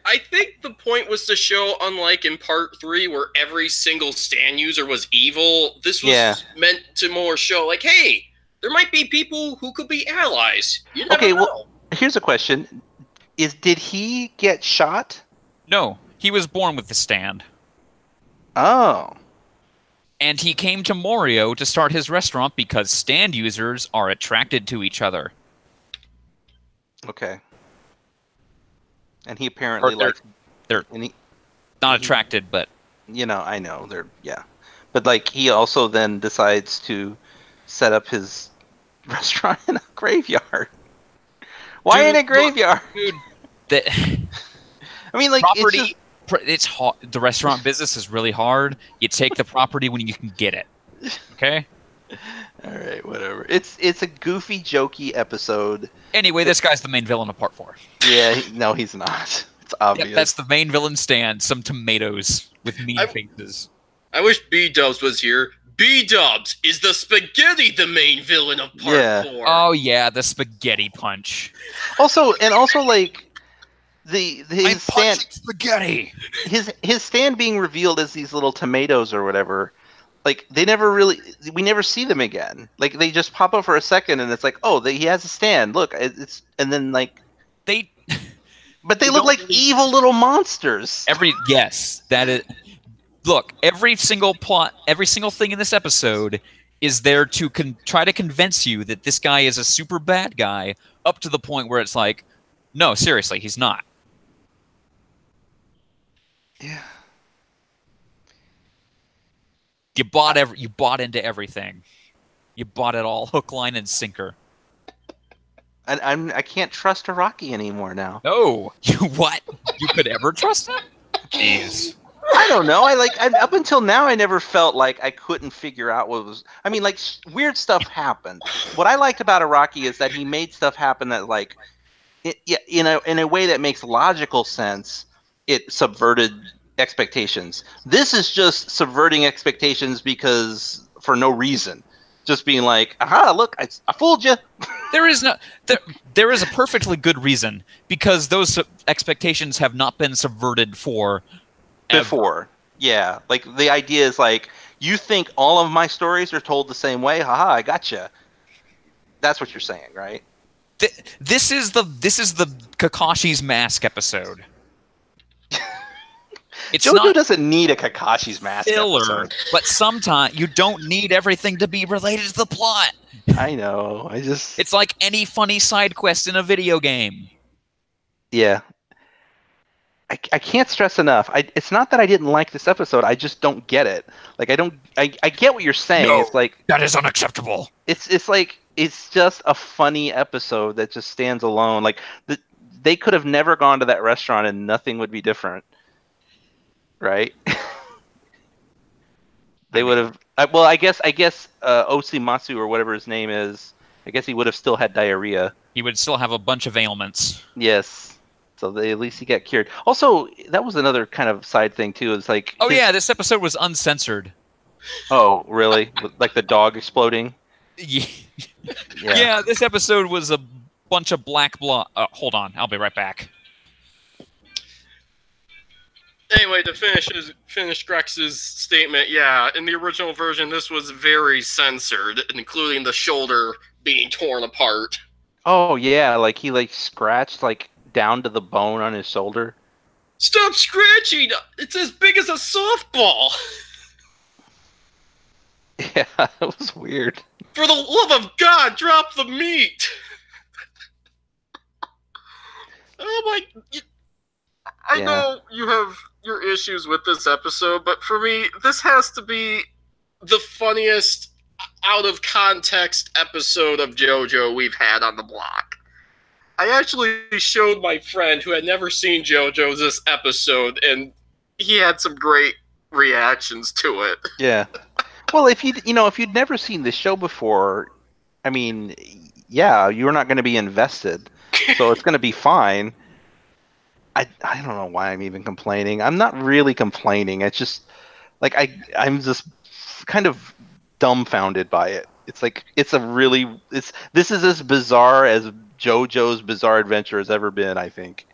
I think the point was to show, unlike in part 3, where every single stand user was evil, this was meant to more show, like, hey, there might be people who could be allies. You never know. Well, here's a question: did he get shot? No, he was born with the stand. Oh. And he came to Morio to start his restaurant because stand users are attracted to each other. Okay. And he apparently they're not attracted, but I know but like he also then decides to set up his restaurant in a graveyard. Why in a graveyard? Dude, I mean, like property. It's hard. The restaurant business is really hard. You take the property when you can get it. Okay. All right, whatever. It's a goofy, jokey episode. Anyway, this guy's the main villain of part 4. Yeah, no, he's not. It's obvious. Yep, that's the main villain stand. Some tomatoes with mean faces. I wish B-Dubs was here. B-Dubs, is the spaghetti the main villain of part 4? Oh yeah, the spaghetti punch. Also, like his stand spaghetti. His stand being revealed as these little tomatoes or whatever. Like we never see them again. Like they just pop up for a second, and it's like, oh, he has a stand. Look, and then like but they look like evil little monsters. Look, every single thing in this episode is there to try to convince you that this guy is a super bad guy, up to the point where it's like, no, seriously, he's not. Yeah. You bought into everything. You bought it all, hook, line, and sinker. And I can't trust Araki anymore now. No, what? You could ever trust him? Jeez. I don't know. Up until now, I never felt like I couldn't figure out what was. I mean, like weird stuff happened. What I liked about Araki is that he made stuff happen that, like, in a way that makes logical sense. It subverted expectations. This is just subverting expectations because for no reason. Just being like, aha, look, I fooled you. There is a perfectly good reason, because those expectations have not been subverted before. Yeah, like the idea is like, you think all of my stories are told the same way? Haha, I gotcha. That's what you're saying, right? This is the Kakashi's Mask episode. JoJo doesn't need a Kakashi's Mask filler, episode. But sometimes you don't need everything to be related to the plot. I know. It's like any funny side quest in a video game. Yeah. I can't stress enough. It's not that I didn't like this episode. I just don't get it. Like I get what you're saying. It's like that is unacceptable. it's like it's just a funny episode that just stands alone. Like they could have never gone to that restaurant and nothing would be different, right? They would have. Well, I guess Osimatsu or whatever his name is. I guess he would have still had diarrhea. He would still have a bunch of ailments. Yes. So at least he got cured. Also, that was another kind of side thing too. It's like yeah, this episode was uncensored. Oh, really? Like the dog exploding? Yeah. Yeah, this episode was a bunch of black blood. Hold on, I'll be right back. Anyway, to finish Grex's statement, yeah, in the original version, this was very censored, including the shoulder being torn apart. Oh yeah, like he scratched down to the bone on his shoulder. Stop scratching! It's as big as a softball! Yeah, it was weird. For the love of God, drop the meat! Oh my... I know you have your issues with this episode, but for me, this has to be the funniest out-of-context episode of JoJo we've had on the block. I actually showed my friend who had never seen JoJo this episode, and he had some great reactions to it. Yeah. Well, if you'd never seen the show before, I mean, yeah, you're not going to be invested, so it's going to be fine. I don't know why I'm even complaining. I'm not really complaining. It's just like I'm just kind of dumbfounded by it. It's like this is as bizarre as JoJo's Bizarre Adventure has ever been, I think.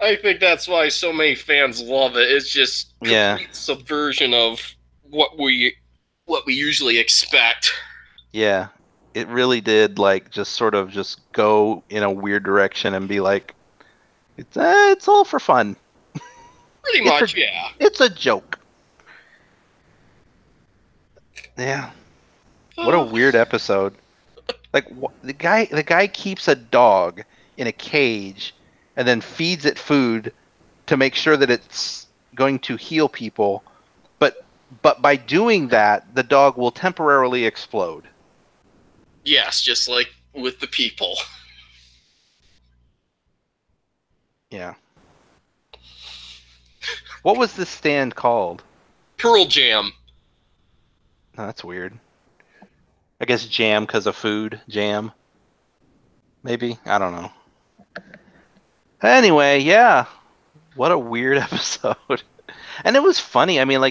I think that's why so many fans love it. It's just complete subversion of what we usually expect. Yeah. It really did just sort of just go in a weird direction and be like, it's all for fun. Pretty much, yeah. It's a joke. Yeah. What a weird episode. Like the guy keeps a dog in a cage and then feeds it food to make sure that it's going to heal people. But by doing that, the dog will temporarily explode. Yes, just like with the people. Yeah. What was this stand called? Pearl Jam. Oh, that's weird. I guess jam because of food. Jam. Maybe? I don't know. Anyway, yeah. What a weird episode. And it was funny. I mean,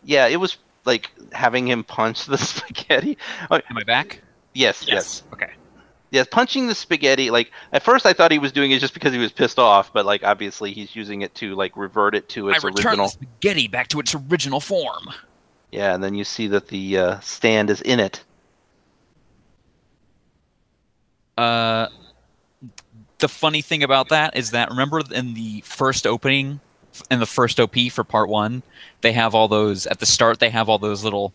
it was like having him punch the spaghetti. Am I back? Yes. Okay. Yes, punching the spaghetti. At first I thought he was doing it just because he was pissed off, but obviously he's using it to revert it to its original. I returned the spaghetti back to its original form. Yeah, and then you see that the stand is in it. The funny thing about that is that, remember in the first opening, in the first OP for part 1, they have all those, at the start they have all those little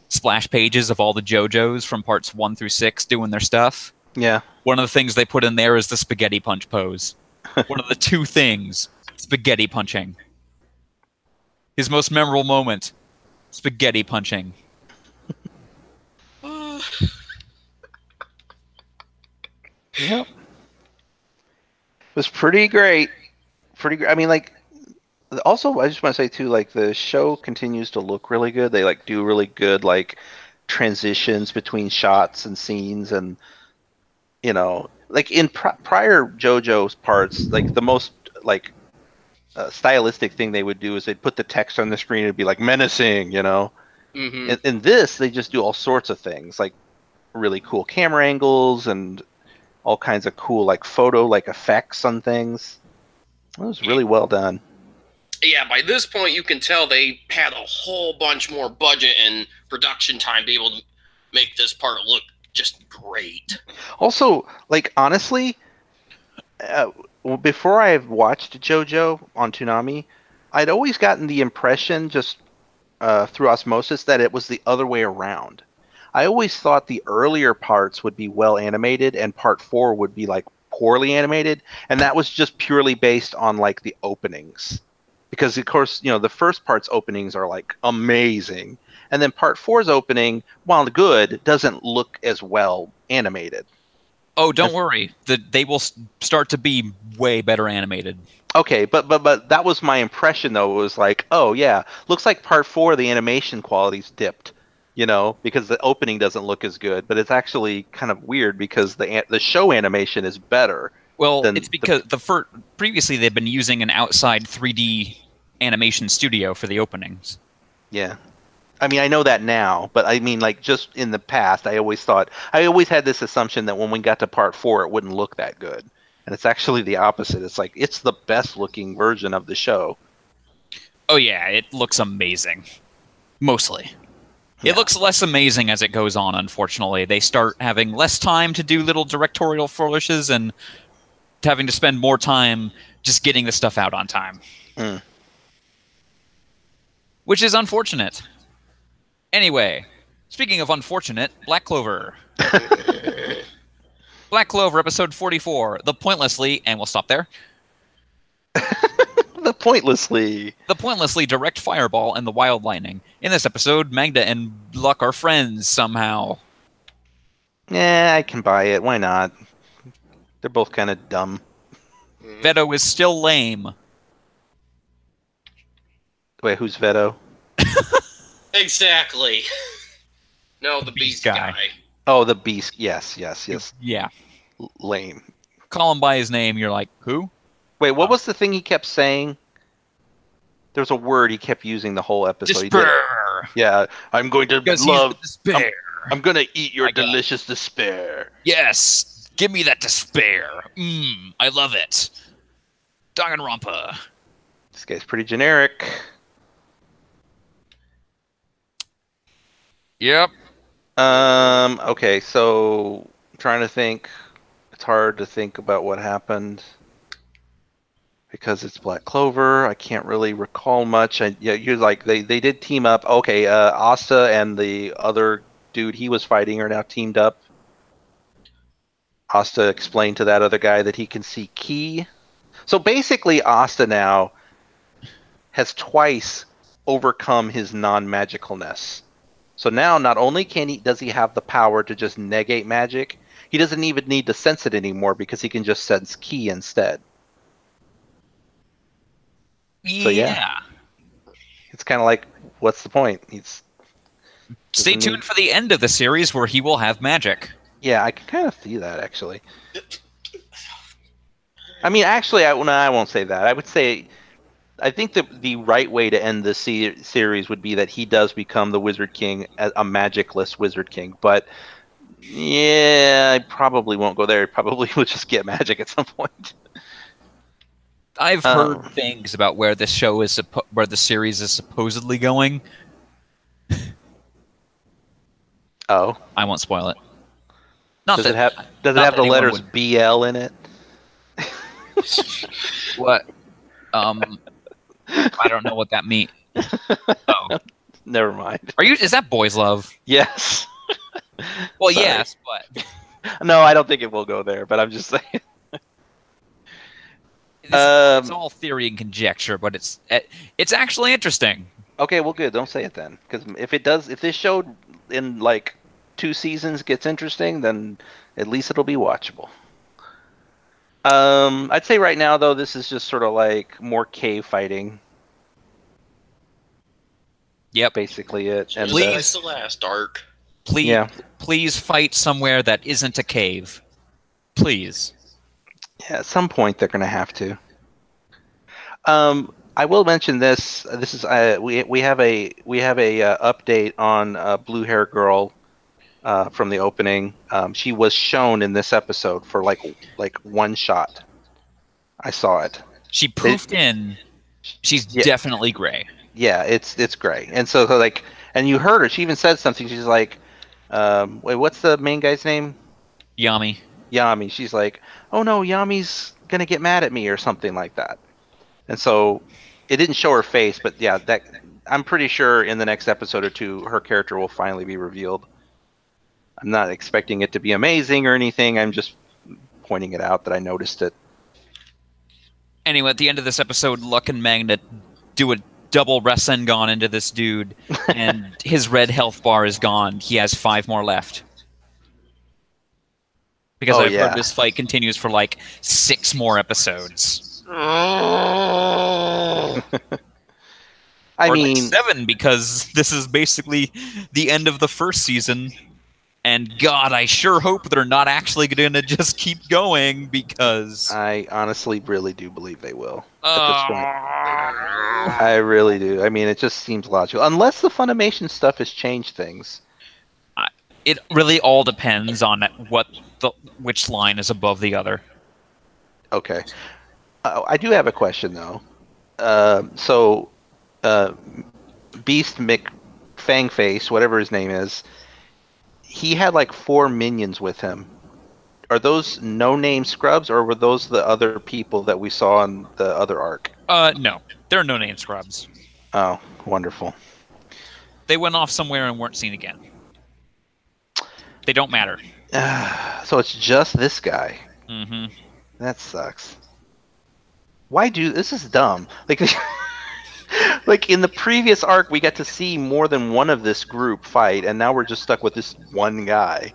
splash pages of all the JoJos from parts 1 through 6 doing their stuff. Yeah. One of the things they put in there is the spaghetti punch pose. One of the 2 things, spaghetti punching. His most memorable moment, spaghetti punching. Yep. It was pretty great. I mean, also, I just want to say too, the show continues to look really good. They do really good transitions between shots and scenes, and in prior JoJo's parts, the most stylistic thing they would do is they'd put the text on the screen and it'd be menacing, Mm-hmm. In this, they just do all sorts of things, really cool camera angles and all kinds of cool photo effects on things. It was really well done. Yeah, by this point you can tell they had a whole bunch more budget and production time to be able to make this part look just great. Also, honestly, before I watched JoJo on Toonami, I'd always gotten the impression just through osmosis that it was the other way around. I always thought the earlier parts would be well animated and part 4 would be poorly animated, and that was just purely based on like the openings. Because of course, the first part's openings are like amazing, and then part four's opening, while good, doesn't look as well animated. Oh, don't worry. They will start to be way better animated. Okay, but that was my impression though. It was like, oh yeah, looks like part four the animation quality's dipped, because the opening doesn't look as good. But it's actually kind of weird because the show animation is better. Well, it's because previously they've been using an outside 3D animation studio for the openings. Yeah. I mean, I know that now, but I mean, like, just in the past, I always had this assumption that when we got to part four, it wouldn't look that good. And it's actually the opposite. It's like, it's the best looking version of the show. Oh, yeah, it looks amazing. Mostly. Yeah. It looks less amazing as it goes on, unfortunately. They start having less time to do little directorial flourishes and having to spend more time just getting the stuff out on time. Mm. Which is unfortunate. Anyway, speaking of unfortunate, Black Clover. Black Clover, episode 44, The Pointlessly, and we'll stop there. The pointlessly direct fireball and the wild lightning. In this episode, Magda and Luck are friends somehow. Yeah, I can buy it. Why not? They're both kind of dumb. Veto is still lame. Wait, who's Veto? Exactly. No, the beast guy. Oh, the beast. Yes. Yeah. Lame. Call him by his name, you're like, who? Wait, what was the thing he kept saying? There was a word he kept using the whole episode. Despair. Yeah, I'm going to love despair. I'm going to eat your delicious despair. Yes, give me that despair. I love it. Danganronpa. This guy's pretty generic. Yep. Okay, so I'm trying to think. It's hard to think about what happened because it's Black Clover. I can't really recall much. You're like they did team up. Okay, Asta and the other dude he was fighting are now teamed up. Asta explained to that other guy that he can see ki. So basically, Asta now has twice overcome his non-magicalness. So now, not only does he have the power to just negate magic, he doesn't even need to sense it anymore because he can just sense ki instead. So yeah, it's kind of like, what's the point? Stay tuned for the end of the series where he will have magic. Yeah, I can kind of see that actually. I mean, actually, I won't say that. I would say, I think the right way to end this series would be that he does become the Wizard King, a magicless Wizard King. But yeah, I probably won't go there. He probably will just get magic at some point. I've heard things about where this show is, where the series is supposedly going. Oh, I won't spoil it. Does it have the letters BL in it? What? I don't know what that means. Oh, never mind. Is that Boys Love? Yes. Well, yes, but no, I don't think it will go there. But I'm just saying. It's all theory and conjecture, but it's actually interesting. Okay, well, good. Don't say it then, because if this show in like 2 seasons gets interesting, then at least it'll be watchable. I'd say right now though, this is just sort of like more cave fighting. Yep, basically it. And please, the last arc. Please fight somewhere that isn't a cave. Please. Yeah, at some point they're gonna have to. I will mention this. This is we have a update on Blue Hair Girl from the opening. She was shown in this episode for like one shot. I saw it. She poofed in. She's definitely gray. Yeah, it's gray. And so like, and you heard her. She even said something. She's like, wait, what's the main guy's name? Yami. She's like, oh no, Yami's gonna get mad at me or something like that. And so it didn't show her face, but yeah, that I'm pretty sure in the next episode or two, her character will finally be revealed. I'm not expecting it to be amazing or anything. I'm just pointing it out that I noticed it. Anyway, at the end of this episode, Luck and Magnet do a double Rasengan into this dude, and his red health bar is gone. He has 5 more left. Because I've heard this fight continues for like 6 more episodes. I mean, like 7, because this is basically the end of the first season. And God, I sure hope they're not actually going to just keep going, because I honestly really do believe they will at this point. I really do. I mean, it just seems logical. Unless the Funimation stuff has changed things. It really all depends on which line is above the other. Okay. I do have a question, though. Beast McFangface, whatever his name is, he had like 4 minions with him. Are those no-name scrubs, or were those the other people that we saw in the other arc? No. They're no-name scrubs. Oh, wonderful. They went off somewhere and weren't seen again. They don't matter. So it's just this guy. Mm-hmm. That sucks. This is dumb. Like, like in the previous arc, we got to see more than one of this group fight, and now we're just stuck with this one guy.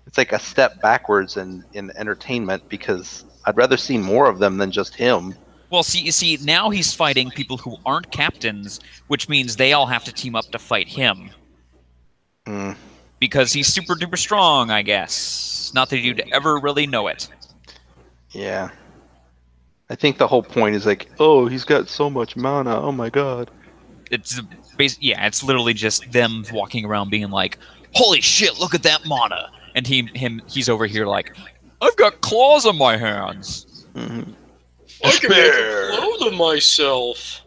It's like a step backwards in entertainment, because I'd rather see more of them than just him. Well, see, now he's fighting people who aren't captains, which means they all have to team up to fight him. Because he's super duper strong, I guess. Not that you'd ever really know it. Yeah. I think the whole point is like, oh, he's got so much mana, oh my god. It's literally just them walking around being like, holy shit, look at that mana! And he's over here like, I've got claws on my hands! Mm-hmm. I can make a clone of myself!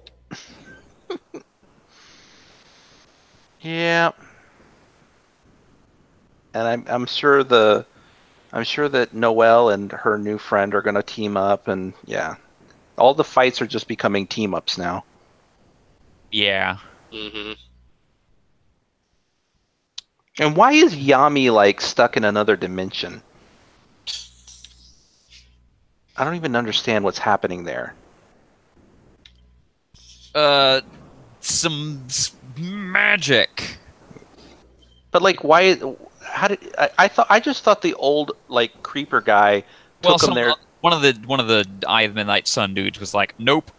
Yeah. And I'm sure that Noelle and her new friend are going to team up, and yeah, all the fights are just becoming team ups now. Yeah. Mm-hmm. And why is Yami like stuck in another dimension? I don't even understand what's happening there. Some magic. But like, why? How did I just thought the old like creeper guy took him there. One of the Eye of Midnight Sun dudes was like, nope.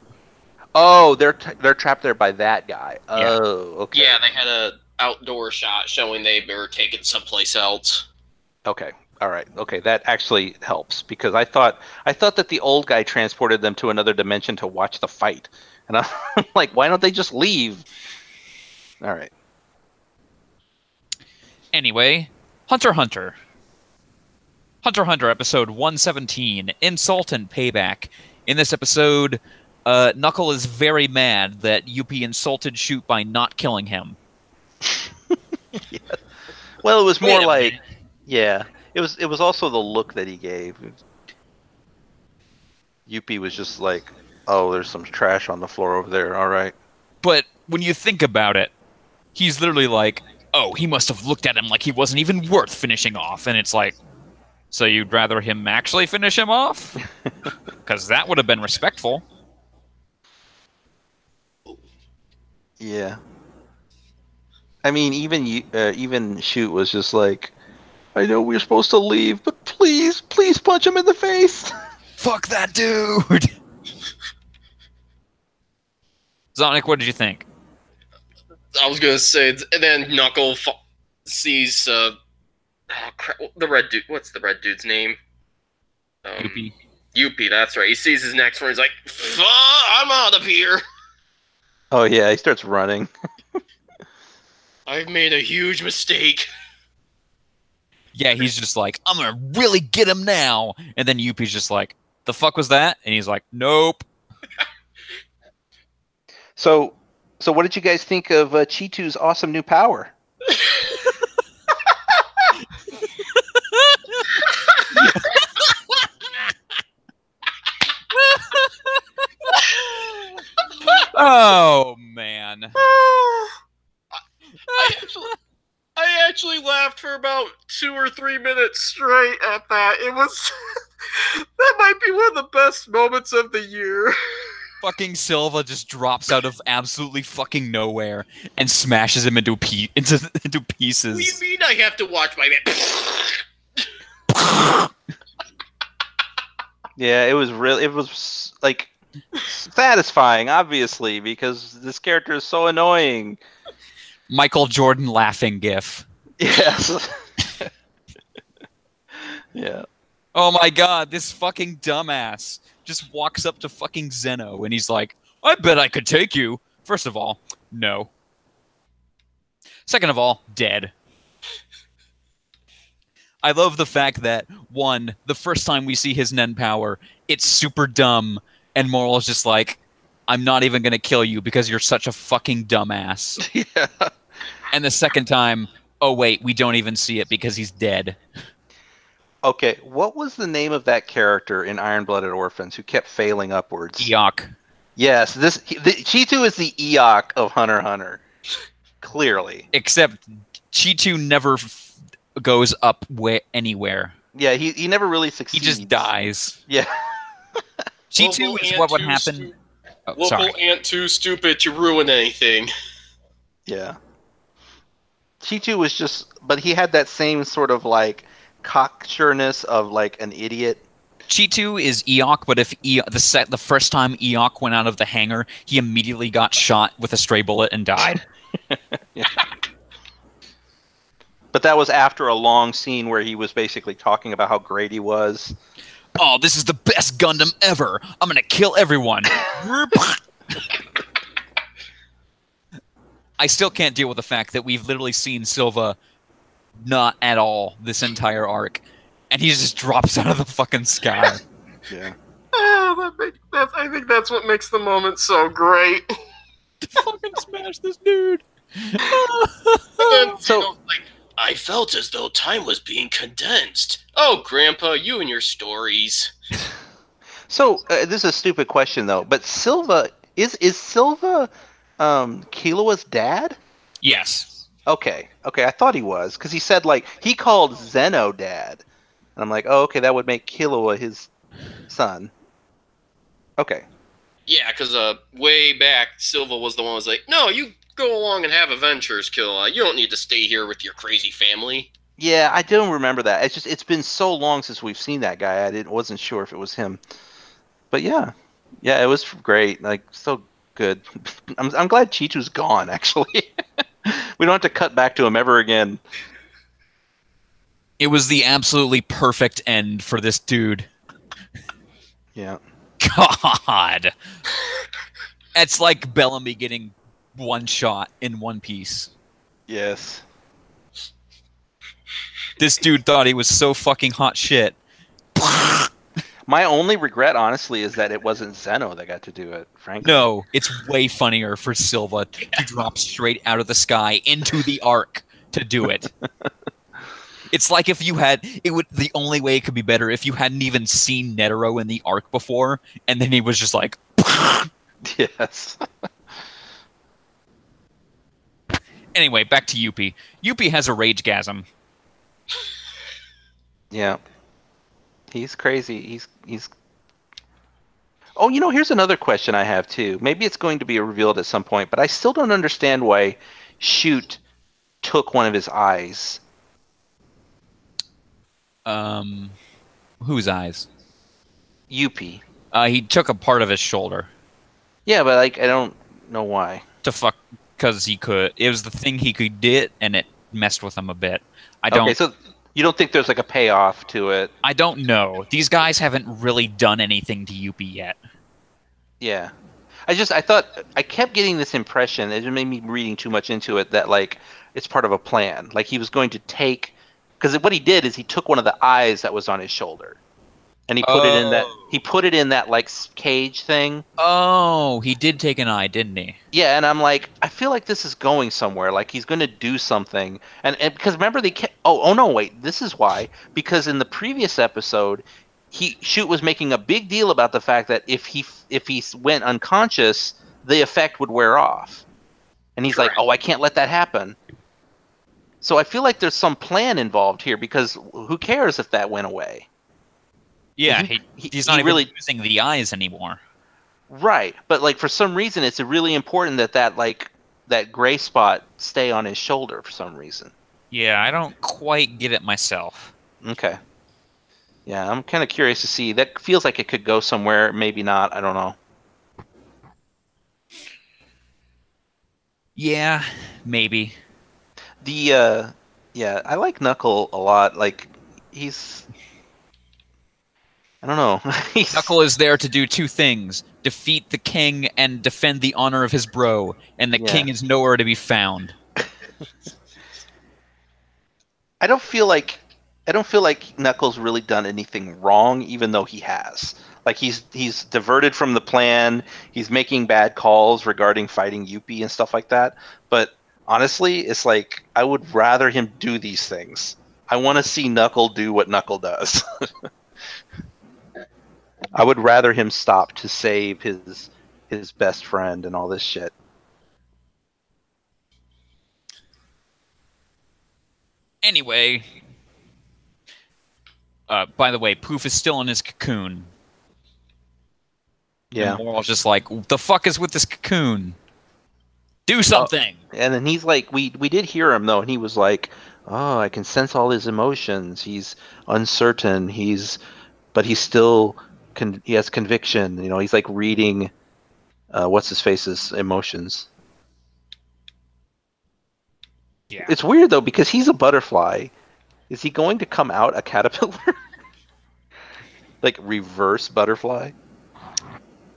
Oh, they're trapped there by that guy. Yeah. Oh, okay. Yeah, they had a outdoor shot showing they were taken someplace else. Okay. All right. Okay, that actually helps, because I thought that the old guy transported them to another dimension to watch the fight, and I'm like, why don't they just leave? All right. Anyway, Hunter x Hunter. Hunter x Hunter episode 117, Insult and Payback. In this episode, Knuckle is very mad that Yuppie insulted Shoot by not killing him. Yeah. Well, it was more like, yeah, it was also the look that he gave. Yuppie was just like, oh, there's some trash on the floor over there. All right. But when you think about it, he's literally like, oh, he must have looked at him like he wasn't even worth finishing off. And it's like, so you'd rather him actually finish him off? Because that would have been respectful. Yeah. I mean, even Shoot was just like, I know we're supposed to leave, but please punch him in the face. Fuck that dude! Zonic, what did you think? I was gonna say, and then Knuckle sees the red dude. What's the red dude's name? Yuppie. Yuppie, that's right. He sees his next one. He's like, "Fuck, I'm out of here." Oh yeah, he starts running. I've made a huge mistake. Yeah, he's just like, I'm gonna really get him now. And then Yuppie's just like, the fuck was that? And he's like, nope. So what did you guys think of Chitu's awesome new power? Oh man. I actually laughed for about 2 or 3 minutes straight at that. It was That might be one of the best moments of the year. Fucking Silva just drops out of absolutely fucking nowhere and smashes him into into pieces. What do you mean I have to watch my man? Yeah, it was like satisfying, obviously, because this character is so annoying. Michael Jordan laughing gif. Yes. Yeah. Oh my god, this fucking dumbass just walks up to fucking Zeno and he's like, I bet I could take you. First of all, no. Second of all, dead. I love the fact that, one, the first time we see his Nen power, it's super dumb, and Moral's just like, I'm not even gonna kill you because you're such a fucking dumbass. Yeah. And the second time, oh wait, we don't even see it because he's dead. Okay, what was the name of that character in Iron-Blooded Orphans who kept failing upwards? Eok. Yes, Chitu is the Eok of Hunter x Hunter. Clearly. Except Chitu never goes up anywhere. Yeah, he never really succeeds. He just dies. Yeah. Chitu is what would happen. Local Sorry. ant too stupid to ruin anything. Yeah. Chitu was just, but he had that same sort of like cocksureness of like an idiot. Chitu is Eok, but if the first time Eok went out of the hangar, he immediately got shot with a stray bullet and died. Yeah. But that was after a long scene where he was basically talking about how great he was. Oh, this is the best Gundam ever! I'm gonna kill everyone! I still can't deal with the fact that we've literally seen Silva not at all this entire arc, and he just drops out of the fucking sky. Yeah. I think that's what makes the moment so great. Fucking smash this dude! And So- Zeno's like, I felt as though time was being condensed. Oh, Grandpa, you and your stories. So this is a stupid question though, but Silva is Silva Killua's dad? Yes. Okay, I thought he was because he said like he called Zeno dad, and I'm like, oh, okay, that would make Killua his son. Okay. Yeah, because way back, Silva was the one who was like, no, you go along and have adventures, Killa. You don't need to stay here with your crazy family. Yeah, I don't remember that. It's been so long since we've seen that guy. Wasn't sure if it was him. But yeah, it was great. Like so good. I'm glad Chitu's gone. Actually, we don't have to cut back to him ever again. It was the absolutely perfect end for this dude. Yeah. God. It's like Bellamy getting one shot in One Piece. Yes. This dude thought he was so fucking hot shit. My only regret, honestly, is that it wasn't Zeno that got to do it. Frankly. No, it's way funnier for Silva to drop straight out of the sky into the arc to do it. It's like if you had the only way it could be better if you hadn't even seen Netero in the arc before, and then he was just like Yes. Anyway, back to Yuppie. Yuppie has a ragegasm. Yeah. He's crazy. He's. Oh, here's another question I have too. Maybe it's going to be revealed at some point, but I still don't understand why Shoot took one of his eyes. Whose eyes? Yuppie. He took a part of his shoulder. Yeah, but like I don't know why. Because he could. It was the thing he could get, and it messed with him a bit. I don't. Okay, so you don't think there's like a payoff to it? I don't know. These guys haven't really done anything to Yuppie yet. Yeah. I thought I kept getting this impression, it made me reading too much into it, that like it's part of a plan. Like he was going to take, because what he did is he took one of the eyes that was on his shoulder, and he put it in that like cage thing. Oh, he did take an eye, didn't he? Yeah, and I'm like, I feel like this is going somewhere. Like he's going to do something, and because remember they kept. Oh no, wait, this is why. Because in the previous episode, Shoot was making a big deal about the fact that if he went unconscious, the effect would wear off, and he's Correct. like, oh, I can't let that happen. So I feel like there's some plan involved here because who cares if that went away? Yeah, he's not even really using the eyes anymore. right, but like for some reason, it's really important that like that gray spot stay on his shoulder for some reason. Yeah, I don't quite get it myself. Okay. Yeah, I'm kind of curious to see. That feels like it could go somewhere, maybe not. I don't know. Yeah, maybe. Yeah, I like Knuckle a lot. Like he's I don't know. He's Knuckle is there to do two things: defeat the king and defend the honor of his bro. And the Yeah. king is nowhere to be found. I don't feel like Knuckles really done anything wrong, even though he has. Like he's diverted from the plan. He's making bad calls regarding fighting Yuppie and stuff like that. But honestly, it's like I would rather him do these things. I want to see Knuckle do what Knuckle does. I would rather him stop to save his best friend and all this shit. Anyway, by the way, Poof is still in his cocoon. Yeah. And Moral's just like, the fuck is with this cocoon? Do something! And then he's like, we did hear him though, and he was like, "Oh, I can sense all his emotions. He's uncertain. But he's still he has conviction. You know, he's like reading, what's his face's emotions." Yeah. It's weird though because he's a butterfly. Is he going to come out a caterpillar? Like reverse butterfly?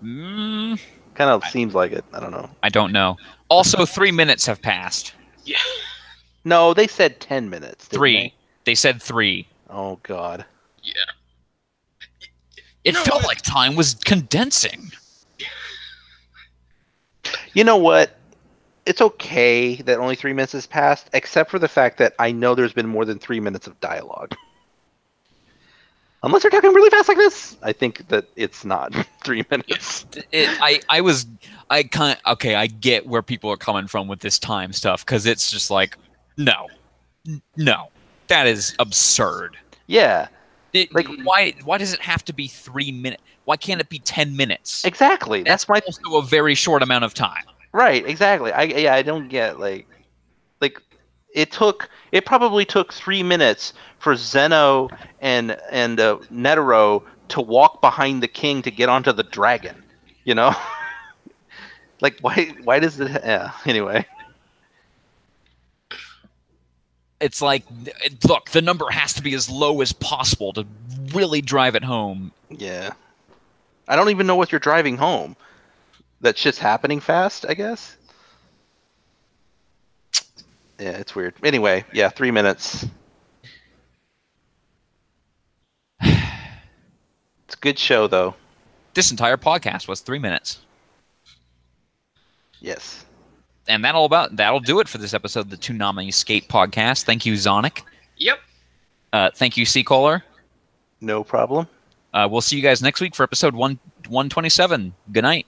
Mm, Kind of seems like it. I don't know. I don't know. Also, 3 minutes have passed. Yeah. No, they said 10 minutes. Didn't 3. They said 3. Oh God. Yeah. It know felt what? like time was condensing. You know what? It's okay that only 3 minutes has passed, except for the fact that I know there's been more than 3 minutes of dialogue. Unless they're talking really fast like this, I think that it's not 3 minutes. I get where people are coming from with this time stuff, because it's just like, no, that is absurd. Yeah, Why does it have to be 3 minutes? Why can't it be 10 minutes? exactly. That's my also a very short amount of time. right. Exactly. I don't get like it probably took 3 minutes for Zeno and Netero to walk behind the king to get onto the dragon. You know, like why does it? Yeah. Anyway. It's like, look, the number has to be as low as possible to really drive it home. Yeah. I don't even know what you're driving home. That shit's happening fast, I guess. Yeah, it's weird. Anyway, yeah, 3 minutes. It's a good show, though. This entire podcast was 3 minutes. Yes. And that'll do it for this episode of the Toonami Skate Podcast. Thank you, Zonic. Yep. Thank you, Seacaller. No problem. We'll see you guys next week for episode 127. Good night.